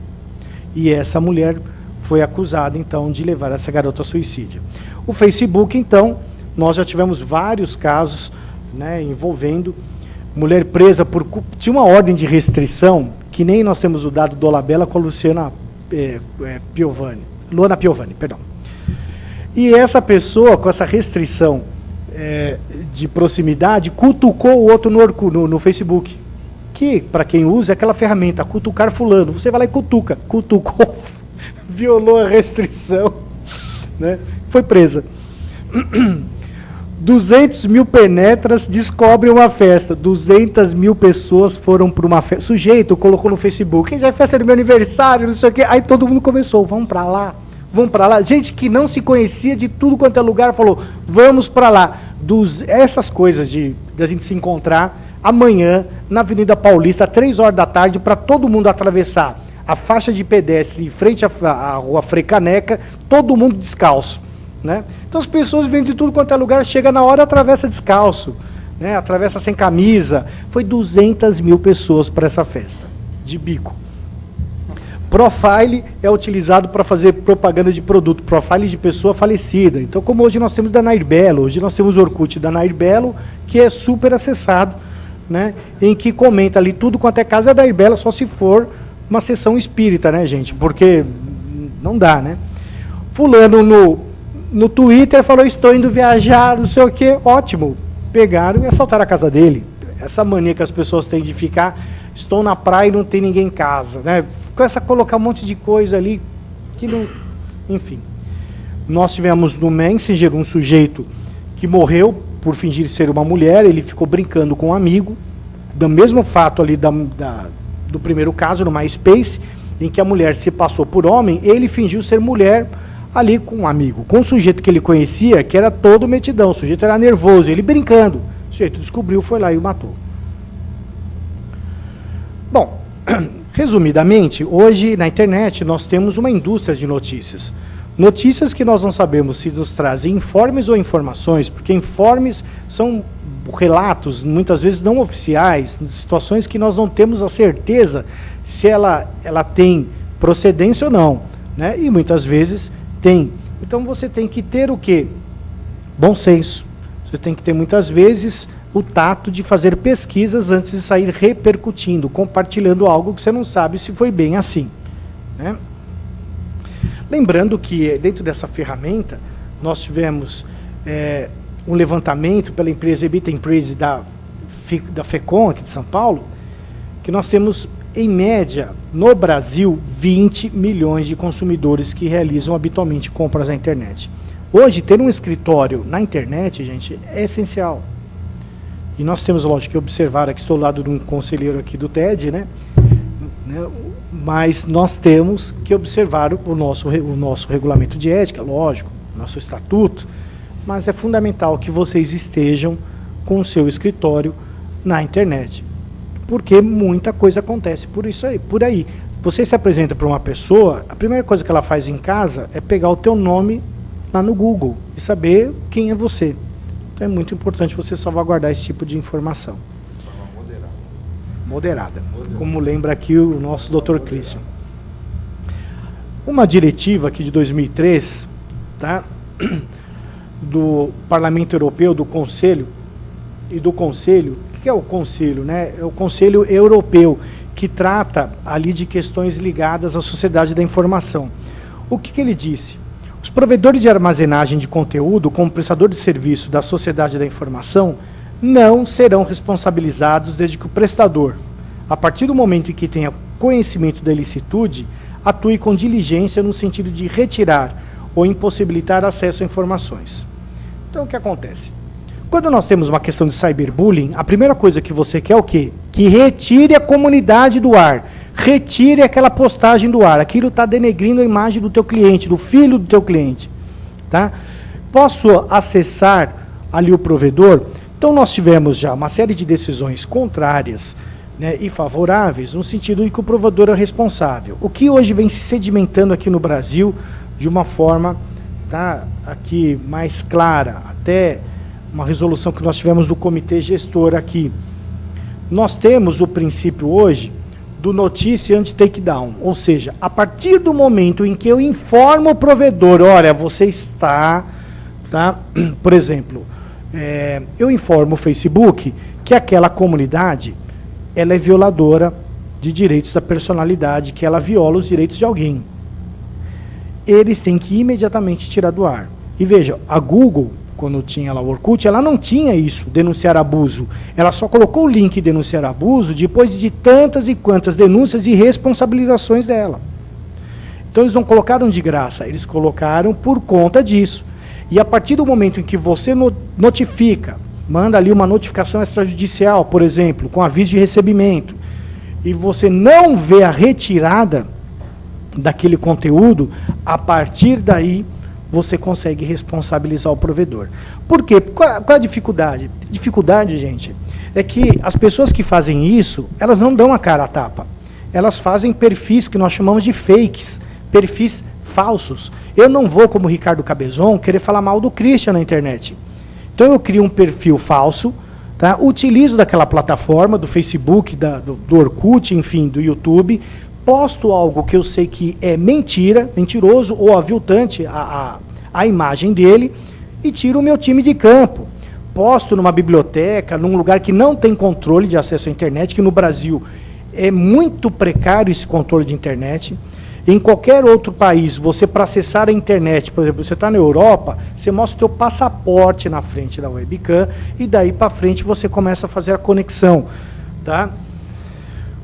[SPEAKER 1] E essa mulher foi acusada, então, de levar essa garota ao suicídio. O Facebook, então, nós já tivemos vários casos, né, envolvendo mulher presa por... Tinha uma ordem de restrição, que nem nós temos o dado do Dolabella com a Luana Piovani, perdão. E essa pessoa, com essa restrição de proximidade, cutucou o outro no Facebook. Que, para quem usa, é aquela ferramenta, cutucar fulano. Você vai lá e cutucou, violou a restrição, né? Foi presa. 200 mil penetras descobrem uma festa. 200 mil pessoas foram para uma festa. Sujeito colocou no Facebook, já é festa do meu aniversário, não sei o quê. Aí todo mundo começou, vamos para lá. Vamos para lá. Gente que não se conhecia de tudo quanto é lugar falou, vamos para lá. Essas coisas de a gente se encontrar amanhã na Avenida Paulista, às 3 horas da tarde, para todo mundo atravessar a faixa de pedestre em frente à Rua Frei Caneca, todo mundo descalço, né? Então as pessoas vêm de tudo quanto é lugar, chega na hora, atravessa descalço, né? Atravessa sem camisa. Foi 200 mil pessoas para essa festa, de bico. Profile é utilizado para fazer propaganda de produto, profile de pessoa falecida. Então, como hoje nós temos da Nair Belo, hoje nós temos o Orkut da Nair Belo, que é super acessado, né? Em que comenta ali tudo quanto é casa da Nair Belo, só se for uma sessão espírita, né, gente? Porque não dá, né? Fulano no Twitter falou, estou indo viajar, não sei o quê, ótimo. Pegaram e assaltaram a casa dele. Essa mania que as pessoas têm de ficar estou na praia e não tem ninguém em casa, né? Começa a colocar um monte de coisa ali que não... Enfim. Nós tivemos no Messenger um sujeito que morreu por fingir ser uma mulher, ele ficou brincando com um amigo, do mesmo fato ali do primeiro caso, no MySpace, em que a mulher se passou por homem, ele fingiu ser mulher ali com um amigo, com um sujeito que ele conhecia, que era todo metidão, o sujeito era nervoso, ele brincando, o sujeito descobriu, foi lá e o matou. Bom, resumidamente, hoje na internet nós temos uma indústria de notícias. Notícias que nós não sabemos se nos trazem informes ou informações, porque informes são relatos, muitas vezes não oficiais, situações que nós não temos a certeza se ela tem procedência ou não, né? E muitas vezes tem. Então você tem que ter o quê? Bom senso. Você tem que ter muitas vezes o tato de fazer pesquisas antes de sair repercutindo, compartilhando algo que você não sabe se foi bem assim, né? Lembrando que dentro dessa ferramenta nós tivemos um levantamento pela empresa Ebita Empresa da FECOM, aqui de São Paulo, que nós temos, em média, no Brasil, 20 milhões de consumidores que realizam habitualmente compras na internet. Hoje, ter um escritório na internet, gente, é essencial. E nós temos, lógico, que observar, aqui estou ao lado de um conselheiro aqui do TED, né? Mas nós temos que observar o nosso regulamento de ética, lógico, nosso estatuto, mas é fundamental que vocês estejam com o seu escritório na internet, porque muita coisa acontece por aí. Você se apresenta para uma pessoa, a primeira coisa que ela faz em casa é pegar o teu nome lá no Google e saber quem é você. Então é muito importante você salvaguardar esse tipo de informação. Moderada, como lembra aqui o nosso Dr. Christian. Uma diretiva aqui de 2003, tá? Do Parlamento Europeu, do Conselho, e do Conselho, o que é o Conselho, né? É o Conselho Europeu, que trata ali de questões ligadas à sociedade da informação. O que ele disse? Os provedores de armazenagem de conteúdo, como prestador de serviço da sociedade da informação, não serão responsabilizados desde que o prestador, a partir do momento em que tenha conhecimento da ilicitude, atue com diligência no sentido de retirar ou impossibilitar acesso a informações. Então, o que acontece? Quando nós temos uma questão de cyberbullying, a primeira coisa que você quer é o quê? Que retire a comunidade do ar, retire aquela postagem do ar. Aquilo está denegrindo a imagem do teu cliente, do filho do teu cliente. Tá? Posso acessar ali o provedor? Então, nós tivemos já uma série de decisões contrárias, né, e favoráveis, no sentido de que o provedor é responsável. O que hoje vem se sedimentando aqui no Brasil de uma forma, tá, aqui mais clara, até uma resolução que nós tivemos do comitê gestor aqui. Nós temos o princípio hoje do notice and take down, ou seja, a partir do momento em que eu informo o provedor, olha, você está, tá, por exemplo, eu informo o Facebook que aquela comunidade ela é violadora de direitos da personalidade, que ela viola os direitos de alguém. Eles têm que imediatamente tirar do ar. E veja, a Google, quando tinha lá o Orkut, ela não tinha isso, denunciar abuso. Ela só colocou o link denunciar abuso depois de tantas e quantas denúncias e responsabilizações dela. Então eles não colocaram de graça, eles colocaram por conta disso. E a partir do momento em que você notifica, manda ali uma notificação extrajudicial, por exemplo, com aviso de recebimento, e você não vê a retirada daquele conteúdo, a partir daí você consegue responsabilizar o provedor. Por quê? Qual a dificuldade? Dificuldade, gente, é que as pessoas que fazem isso, elas não dão a cara a tapa. Elas fazem perfis que nós chamamos de fakes, perfis falsos. Eu não vou, como Ricardo Cabezon, querer falar mal do Christian na internet. Então eu crio um perfil falso, tá? Utilizo daquela plataforma, do Facebook, do Orkut, enfim, do YouTube, posto algo que eu sei que é mentira, mentiroso ou aviltante a imagem dele e tiro o meu time de campo. Posto numa biblioteca, num lugar que não tem controle de acesso à internet, que no Brasil é muito precário esse controle de internet. Em qualquer outro país, você para acessar a internet, por exemplo, você está na Europa, você mostra o teu passaporte na frente da webcam e daí para frente você começa a fazer a conexão. Tá?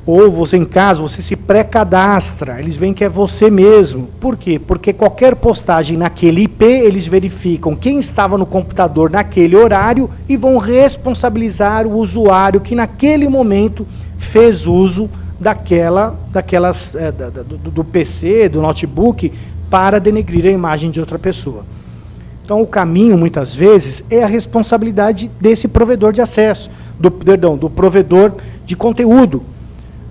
[SPEAKER 1] Ou você em casa, você se pré-cadastra, eles veem que é você mesmo. Por quê? Porque qualquer postagem naquele IP, eles verificam quem estava no computador naquele horário e vão responsabilizar o usuário que naquele momento fez uso do PC, do notebook, para denegrir a imagem de outra pessoa. Então, o caminho, muitas vezes, é a responsabilidade desse provedor de acesso, do provedor de conteúdo,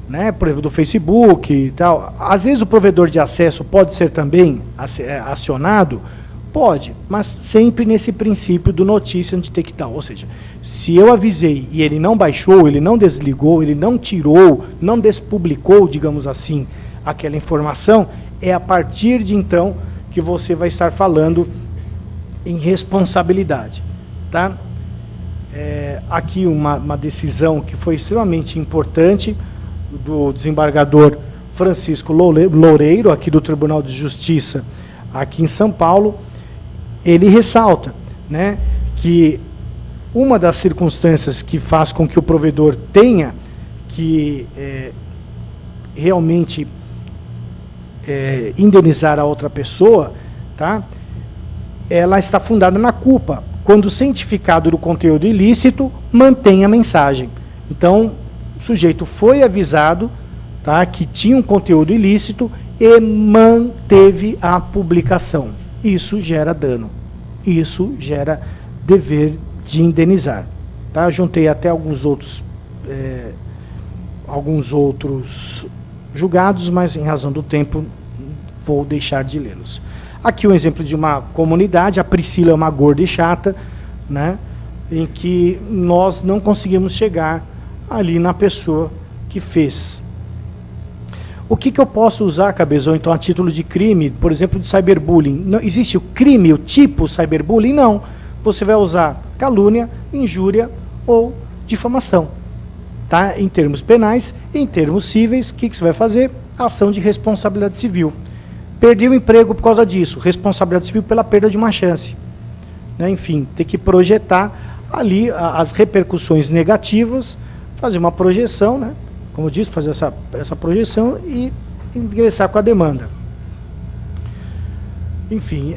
[SPEAKER 1] né, por exemplo, do Facebook e tal. Às vezes o provedor de acesso pode ser também acionado, pode, mas sempre nesse princípio do notice and take down. Ou seja, se eu avisei e ele não baixou, ele não desligou, ele não tirou, não despublicou, digamos assim, aquela informação, é a partir de então que você vai estar falando em responsabilidade. Tá? Aqui uma decisão que foi extremamente importante, do desembargador Francisco Loureiro, aqui do Tribunal de Justiça, aqui em São Paulo. Ele ressalta, né, que uma das circunstâncias que faz com que o provedor tenha que realmente indenizar a outra pessoa, tá, ela está fundada na culpa, quando cientificado do conteúdo ilícito, mantém a mensagem. Então, o sujeito foi avisado, tá, que tinha um conteúdo ilícito e manteve a publicação. Isso gera dano. Isso gera dever de indenizar. Tá? Juntei até alguns outros julgados, mas em razão do tempo vou deixar de lê-los. Aqui um exemplo de uma comunidade, a Priscila é uma gorda e chata, né, em que nós não conseguimos chegar ali na pessoa que fez. O que eu posso usar, Cabezão, então, a título de crime, por exemplo, de cyberbullying? Não, existe o crime, o tipo cyberbullying? Não. Você vai usar calúnia, injúria ou difamação. Tá? Em termos penais, em termos cíveis, o que você vai fazer? Ação de responsabilidade civil. Perdi o emprego por causa disso, responsabilidade civil pela perda de uma chance. Né? Enfim, tem que projetar ali as repercussões negativas, fazer uma projeção, né? Como eu disse, fazer essa projeção e ingressar com a demanda. Enfim,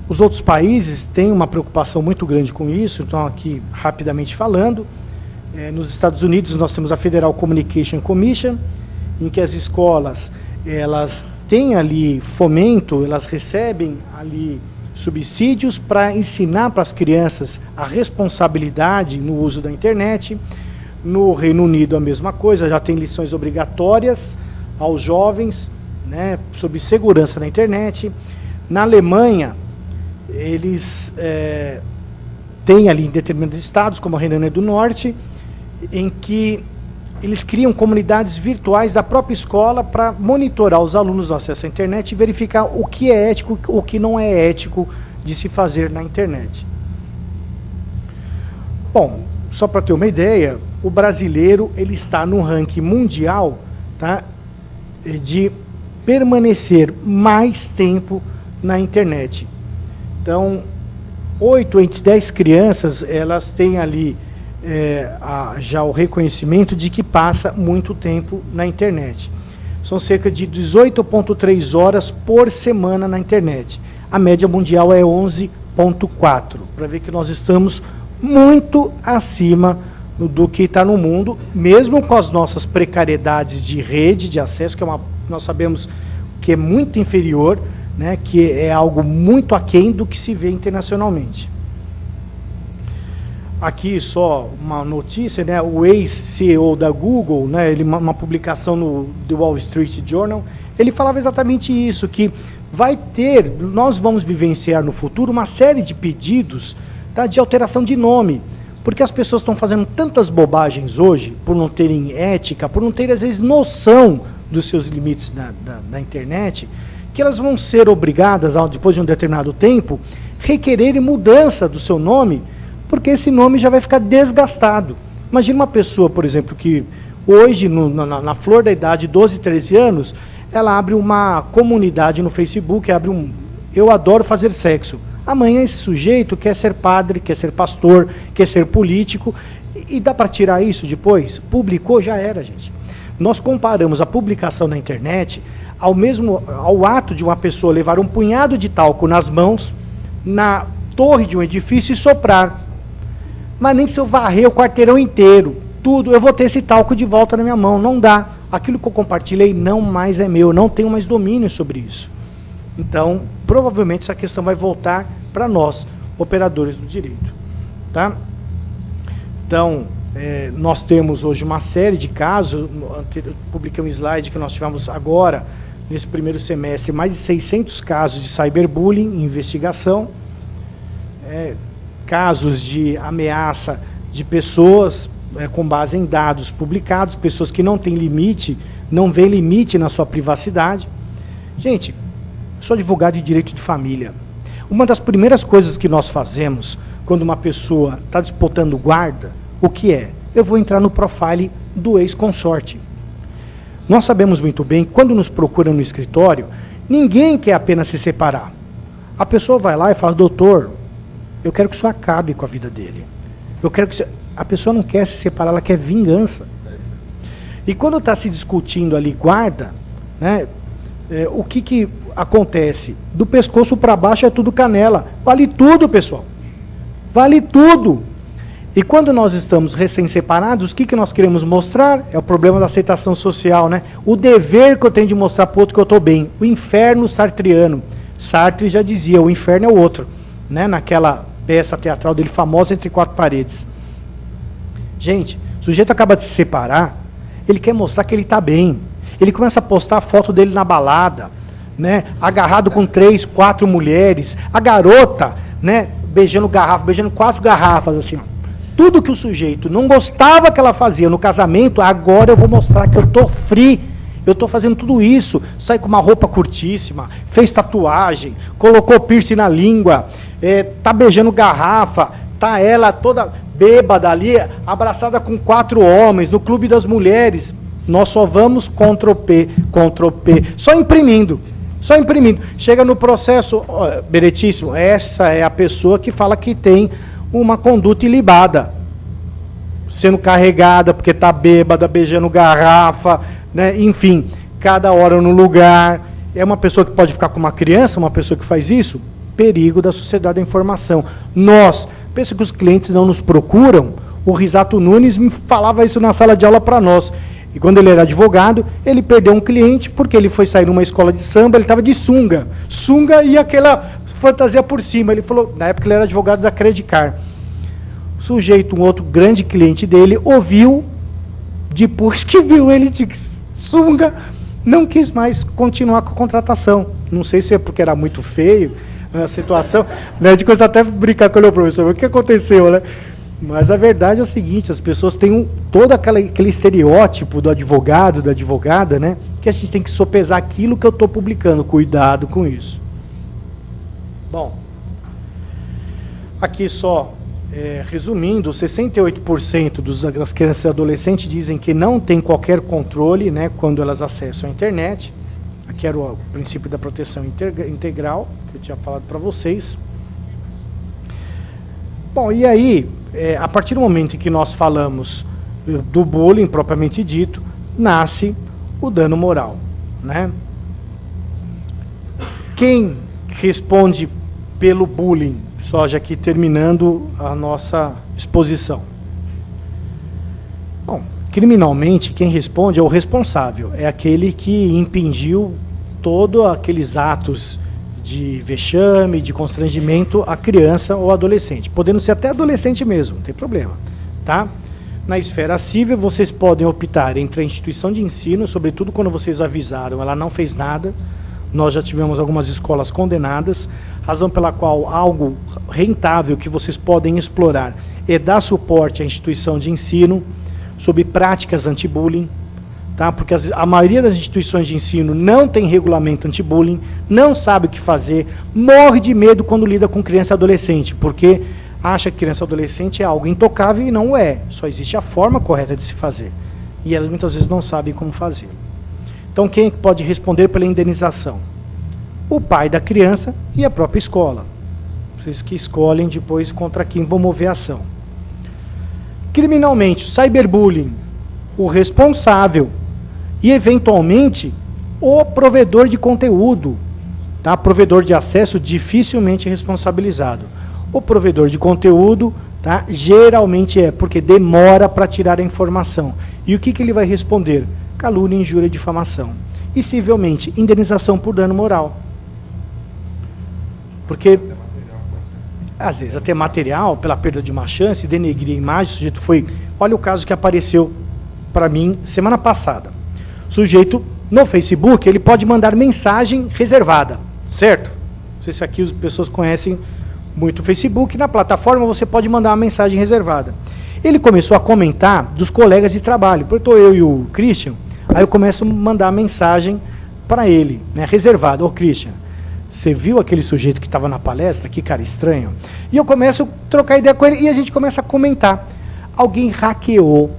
[SPEAKER 1] os outros países têm uma preocupação muito grande com isso, então aqui, rapidamente falando, nos Estados Unidos nós temos a Federal Communication Commission, em que as escolas, elas têm ali fomento, elas recebem ali subsídios para ensinar para as crianças a responsabilidade no uso da internet. No Reino Unido a mesma coisa, já tem lições obrigatórias aos jovens, né, sobre segurança na internet. Na Alemanha, eles têm ali em determinados estados, como a Renânia do Norte, em que eles criam comunidades virtuais da própria escola para monitorar os alunos no acesso à internet e verificar o que é ético e o que não é ético de se fazer na internet. Bom, só para ter uma ideia, o brasileiro ele está no ranking mundial, tá, de permanecer mais tempo na internet. Então, 8 entre 10 crianças, elas têm ali já o reconhecimento de que passa muito tempo na internet. São cerca de 18,3 horas por semana na internet. A média mundial é 11,4, para ver que nós estamos muito acima do que está no mundo, mesmo com as nossas precariedades de rede, de acesso, que nós sabemos que é muito inferior, né, que é algo muito aquém do que se vê internacionalmente. Aqui só uma notícia, né, o ex-CEO da Google, né, uma publicação no The Wall Street Journal, ele falava exatamente isso, que nós vamos vivenciar no futuro uma série de pedidos, tá, de alteração de nome, porque as pessoas estão fazendo tantas bobagens hoje, por não terem ética, por não terem, às vezes, noção dos seus limites da internet, que elas vão ser obrigadas, depois de um determinado tempo, requererem mudança do seu nome, porque esse nome já vai ficar desgastado. Imagina uma pessoa, por exemplo, que hoje, na flor da idade, 12, 13 anos, ela abre uma comunidade no Facebook, eu adoro fazer sexo. Amanhã esse sujeito quer ser padre, quer ser pastor, quer ser político, e dá para tirar isso depois? Publicou, já era, gente. nós comparamos a publicação na internet ao ato de uma pessoa levar um punhado de talco nas mãos, na torre de um edifício e soprar. Mas nem se eu varrer o quarteirão inteiro, tudo, eu vou ter esse talco de volta na minha mão. Não dá. Aquilo que eu compartilhei não mais é meu, não tenho mais domínio sobre isso. Então, provavelmente essa questão vai voltar para nós, operadores do direito. Tá? Então, nós temos hoje uma série de casos, publiquei um slide que nós tivemos agora, nesse primeiro semestre, mais de 600 casos de cyberbullying em investigação, casos de ameaça de pessoas com base em dados publicados, pessoas que não têm limite, não veem limite na sua privacidade. Gente, eu sou advogado de direito de família. Uma das primeiras coisas que nós fazemos quando uma pessoa está disputando guarda, o que é? Eu vou entrar no profile do ex-consorte. Nós sabemos muito bem que quando nos procuram no escritório, ninguém quer apenas se separar. A pessoa vai lá e fala, doutor, eu quero que isso acabe com a vida dele. Eu quero que a pessoa não quer se separar, ela quer vingança. E quando está se discutindo ali guarda, né, o que acontece? Do pescoço para baixo é tudo canela. Vale tudo, pessoal. Vale tudo. E quando nós estamos recém-separados, o que nós queremos mostrar? É o problema da aceitação social, né? O dever que eu tenho de mostrar para o outro que eu estou bem. O inferno sartreano. Sartre já dizia, o inferno é o outro. Né? Naquela peça teatral dele famosa, Entre Quatro Paredes. Gente, o sujeito acaba de se separar, ele quer mostrar que ele está bem. Ele começa a postar a foto dele na balada, né? Agarrado com 3, 4 mulheres. A garota, né? Beijando 4 garrafas, assim, ó. Tudo que o sujeito não gostava que ela fazia no casamento, agora eu vou mostrar que eu estou free, eu estou fazendo tudo isso. Sai com uma roupa curtíssima, fez tatuagem, colocou piercing na língua, tá beijando garrafa, tá ela toda bêbada ali, abraçada com 4 homens, no clube das mulheres. Nós só vamos Ctrl+P, Ctrl+P, só imprimindo. Chega no processo, Beretíssimo, essa é a pessoa que fala que tem uma conduta ilibada, sendo carregada porque está bêbada, beijando garrafa, né? Enfim, cada hora no lugar. É uma pessoa que pode ficar com uma criança, uma pessoa que faz isso? Perigo da sociedade da informação. Pensa que os clientes não nos procuram? O Risato Nunes me falava isso na sala de aula para nós. E quando ele era advogado, ele perdeu um cliente porque ele foi sair numa escola de samba, ele estava de sunga. Sunga e aquela fantasia por cima. Ele falou, na época ele era advogado da Credicar. O sujeito, um outro grande cliente dele, ouviu, depois que viu ele de sunga, não quis mais continuar com a contratação. Não sei se é porque era muito feio a situação. Né, de coisa até brincar com o professor, o que aconteceu, né? Mas a verdade é o seguinte, as pessoas têm todo aquele estereótipo do advogado, da advogada, né? Que a gente tem que sopesar aquilo que eu estou publicando. Cuidado com isso. Bom, aqui só resumindo, 68% das crianças e adolescentes dizem que não tem qualquer controle, né, quando elas acessam a internet. Aqui era o princípio da proteção integral, que eu tinha falado para vocês. Bom, e aí, a partir do momento em que nós falamos do bullying propriamente dito, nasce o dano moral, né? Quem responde pelo bullying? Só já aqui terminando a nossa exposição. Bom, criminalmente, quem responde é o responsável, é aquele que impingiu todos aqueles atos de vexame, de constrangimento à criança ou adolescente, podendo ser até adolescente mesmo, não tem problema, tá? Na esfera civil, vocês podem optar entre a instituição de ensino, sobretudo quando vocês avisaram, ela não fez nada. Nós já tivemos algumas escolas condenadas, razão pela qual algo rentável que vocês podem explorar é dar suporte à instituição de ensino sobre práticas anti-bullying, tá? Porque a maioria das instituições de ensino não tem regulamento anti-bullying, não sabe o que fazer, morre de medo quando lida com criança e adolescente, porque acha que criança e adolescente é algo intocável e não é, só existe a forma correta de se fazer, e elas muitas vezes não sabem como fazer. Então, quem pode responder pela indenização? O pai da criança e a própria escola. Vocês que escolhem depois contra quem vão mover a ação. Criminalmente, cyberbullying. O responsável E, eventualmente, o provedor de conteúdo, tá? Provedor de acesso dificilmente é responsabilizado. O provedor de conteúdo, tá? Geralmente porque demora para tirar a informação. E o que ele vai responder? Calúnia, injúria e difamação. E, civilmente, indenização por dano moral. Porque, às vezes, até material, pela perda de uma chance, denegrir a imagem, o sujeito foi... Olha o caso que apareceu para mim semana passada. O sujeito, no Facebook, ele pode mandar mensagem reservada, certo? Não sei se aqui as pessoas conhecem muito o Facebook. Na plataforma, você pode mandar uma mensagem reservada. Ele começou a comentar dos colegas de trabalho. Porque estou eu e o Christian, aí eu começo a mandar mensagem para ele, né, reservado. Ô, Christian, você viu aquele sujeito que estava na palestra? Que cara estranho. E eu começo a trocar ideia com ele e a gente começa a comentar. Alguém hackeou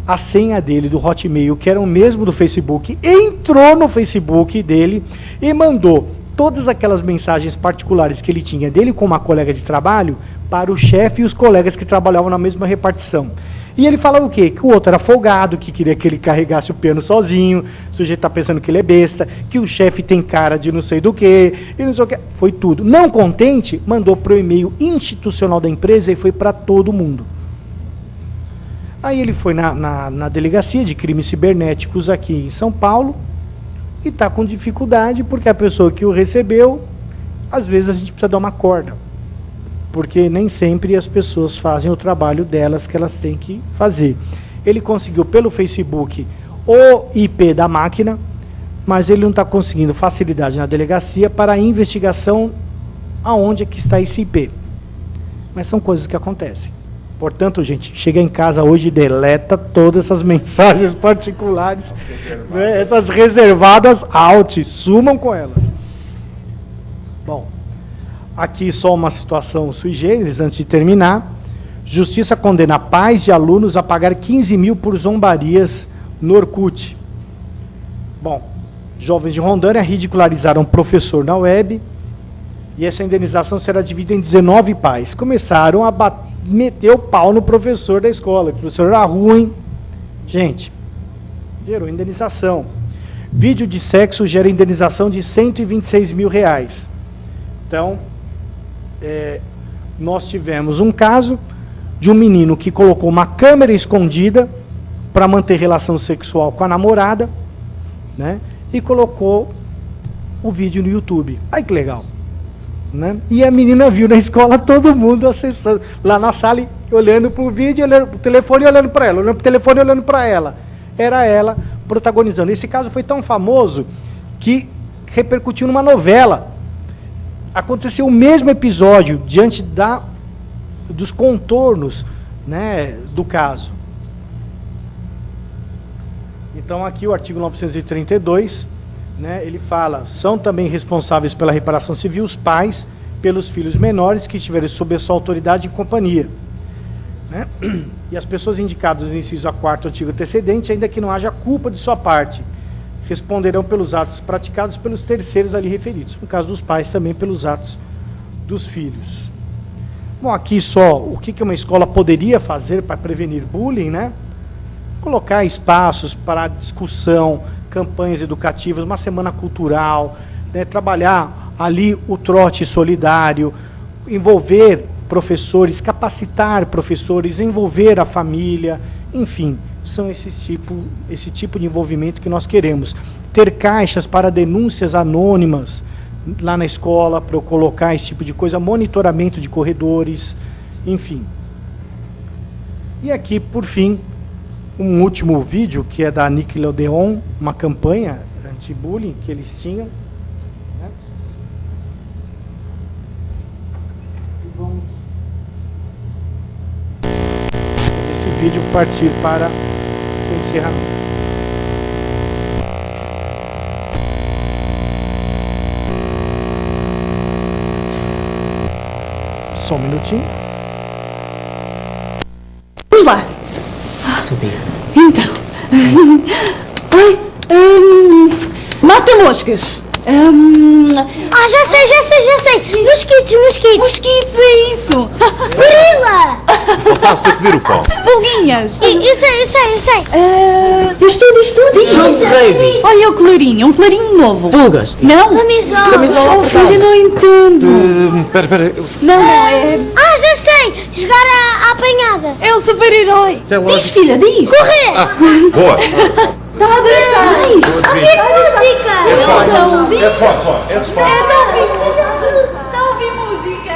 [SPEAKER 1] a senha dele do Hotmail, que era o mesmo do Facebook, entrou no Facebook dele e mandou todas aquelas mensagens particulares que ele tinha dele com uma colega de trabalho para o chefe e os colegas que trabalhavam na mesma repartição. E ele falava o quê? Que o outro era folgado, que queria que ele carregasse o piano sozinho, o sujeito está pensando que ele é besta, que o chefe tem cara de não sei do quê, e não sei o quê. Foi tudo. Não contente, mandou para o e-mail institucional da empresa e foi para todo mundo. Aí ele foi na delegacia de crimes cibernéticos aqui em São Paulo e está com dificuldade porque a pessoa que o recebeu, às vezes a gente precisa dar uma corda. Porque nem sempre as pessoas fazem o trabalho delas que elas têm que fazer. Ele conseguiu pelo Facebook o IP da máquina, mas ele não está conseguindo facilidade na delegacia para a investigação aonde é que está esse IP. Mas são coisas que acontecem. Portanto, gente, chega em casa hoje e deleta todas essas mensagens particulares, né, essas reservadas out, sumam com elas. Bom, aqui só uma situação sui generis, antes de terminar. Justiça condena pais de alunos a pagar 15 mil por zombarias no Orkut. Bom, jovens de Rondônia ridicularizaram um professor na web e essa indenização será dividida em 19 pais. Começaram a meter o pau no professor da escola. O professor era ruim. Gente, gerou indenização. Vídeo de sexo gera indenização de R$126 mil. Então, nós tivemos um caso de um menino que colocou uma câmera escondida para manter relação sexual com a namorada, né? E colocou o vídeo no YouTube. Ai, que legal. Né? E a menina viu na escola todo mundo acessando, lá na sala, olhando para o vídeo, olhando para o telefone e olhando para ela, olhando para o telefone e olhando para ela. Era ela protagonizando. Esse caso foi tão famoso que repercutiu numa novela. Aconteceu o mesmo episódio diante dos contornos, né, do caso. Então aqui o artigo 932, né, ele fala, são também responsáveis pela reparação civil os pais pelos filhos menores que estiverem sob a sua autoridade e companhia. Né? E as pessoas indicadas no inciso A4 do artigo antecedente, ainda que não haja culpa de sua parte, responderão pelos atos praticados pelos terceiros ali referidos. No caso dos pais, também pelos atos dos filhos. Bom, aqui só o que uma escola poderia fazer para prevenir bullying, né? Colocar espaços para discussão, campanhas educativas, uma semana cultural, né, trabalhar ali o trote solidário, envolver professores, capacitar professores, envolver a família, enfim, são esse tipo de envolvimento que nós queremos. Ter caixas para denúncias anônimas lá na escola, para eu colocar esse tipo de coisa, monitoramento de corredores, enfim. E aqui, por fim, um último vídeo, que é da Nickelodeon, uma campanha anti-bullying que eles tinham. Né? E vamos esse vídeo partir para o encerramento. Só um minutinho.
[SPEAKER 11] Vamos lá.
[SPEAKER 12] Subir.
[SPEAKER 11] Então. Mata moscas. Já sei. Mosquitos.
[SPEAKER 12] Mosquitos, é isso.
[SPEAKER 11] Gorila.
[SPEAKER 13] Está a sacudir o pau.
[SPEAKER 12] Pulguinhas.
[SPEAKER 11] Eu sei.
[SPEAKER 12] Diz. Olha o colarinho, um colarinho novo.
[SPEAKER 10] Pulgas.
[SPEAKER 12] Não?
[SPEAKER 11] Camisola.
[SPEAKER 12] Oh, filho, eu não entendo.
[SPEAKER 13] Espera.
[SPEAKER 12] Não é.
[SPEAKER 11] Já sei. Jogar à apanhada.
[SPEAKER 12] É um super-herói. Diz, filha, diz.
[SPEAKER 11] Correr.
[SPEAKER 13] Boa.
[SPEAKER 12] Está a dançar.
[SPEAKER 11] Ouvir música.
[SPEAKER 13] É forte. É resposta.
[SPEAKER 12] Está a ouvir música.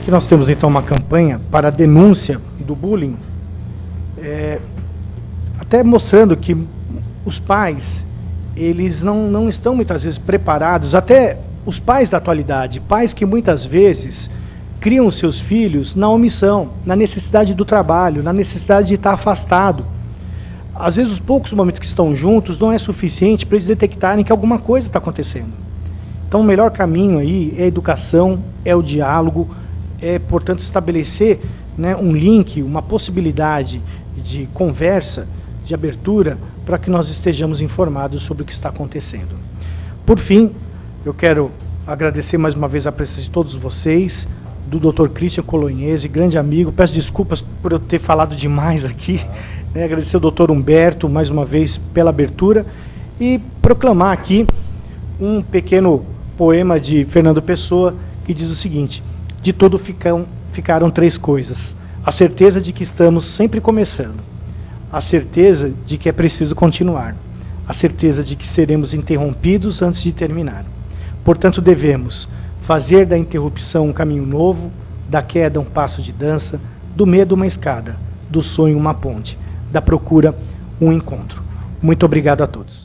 [SPEAKER 1] Aqui nós temos então uma campanha para a denúncia do bullying, até mostrando que os pais, eles não estão muitas vezes preparados, até os pais da atualidade, pais que muitas vezes criam os seus filhos na omissão, na necessidade do trabalho, na necessidade de estar afastado. Às vezes os poucos momentos que estão juntos não é suficiente para eles detectarem que alguma coisa está acontecendo. Então o melhor caminho aí é a educação, é o diálogo, portanto, estabelecer, né, um link, uma possibilidade de conversa, de abertura, para que nós estejamos informados sobre o que está acontecendo. Por fim, eu quero agradecer mais uma vez a presença de todos vocês, do Dr. Christian Colognesi, grande amigo. Peço desculpas por eu ter falado demais aqui, né, agradecer ao Dr. Humberto, mais uma vez, pela abertura, e proclamar aqui um pequeno poema de Fernando Pessoa, que diz o seguinte: de tudo ficaram 3 coisas. A certeza de que estamos sempre começando. A certeza de que é preciso continuar. A certeza de que seremos interrompidos antes de terminar. Portanto, devemos fazer da interrupção um caminho novo, da queda um passo de dança, do medo uma escada, do sonho uma ponte, da procura um encontro. Muito obrigado a todos.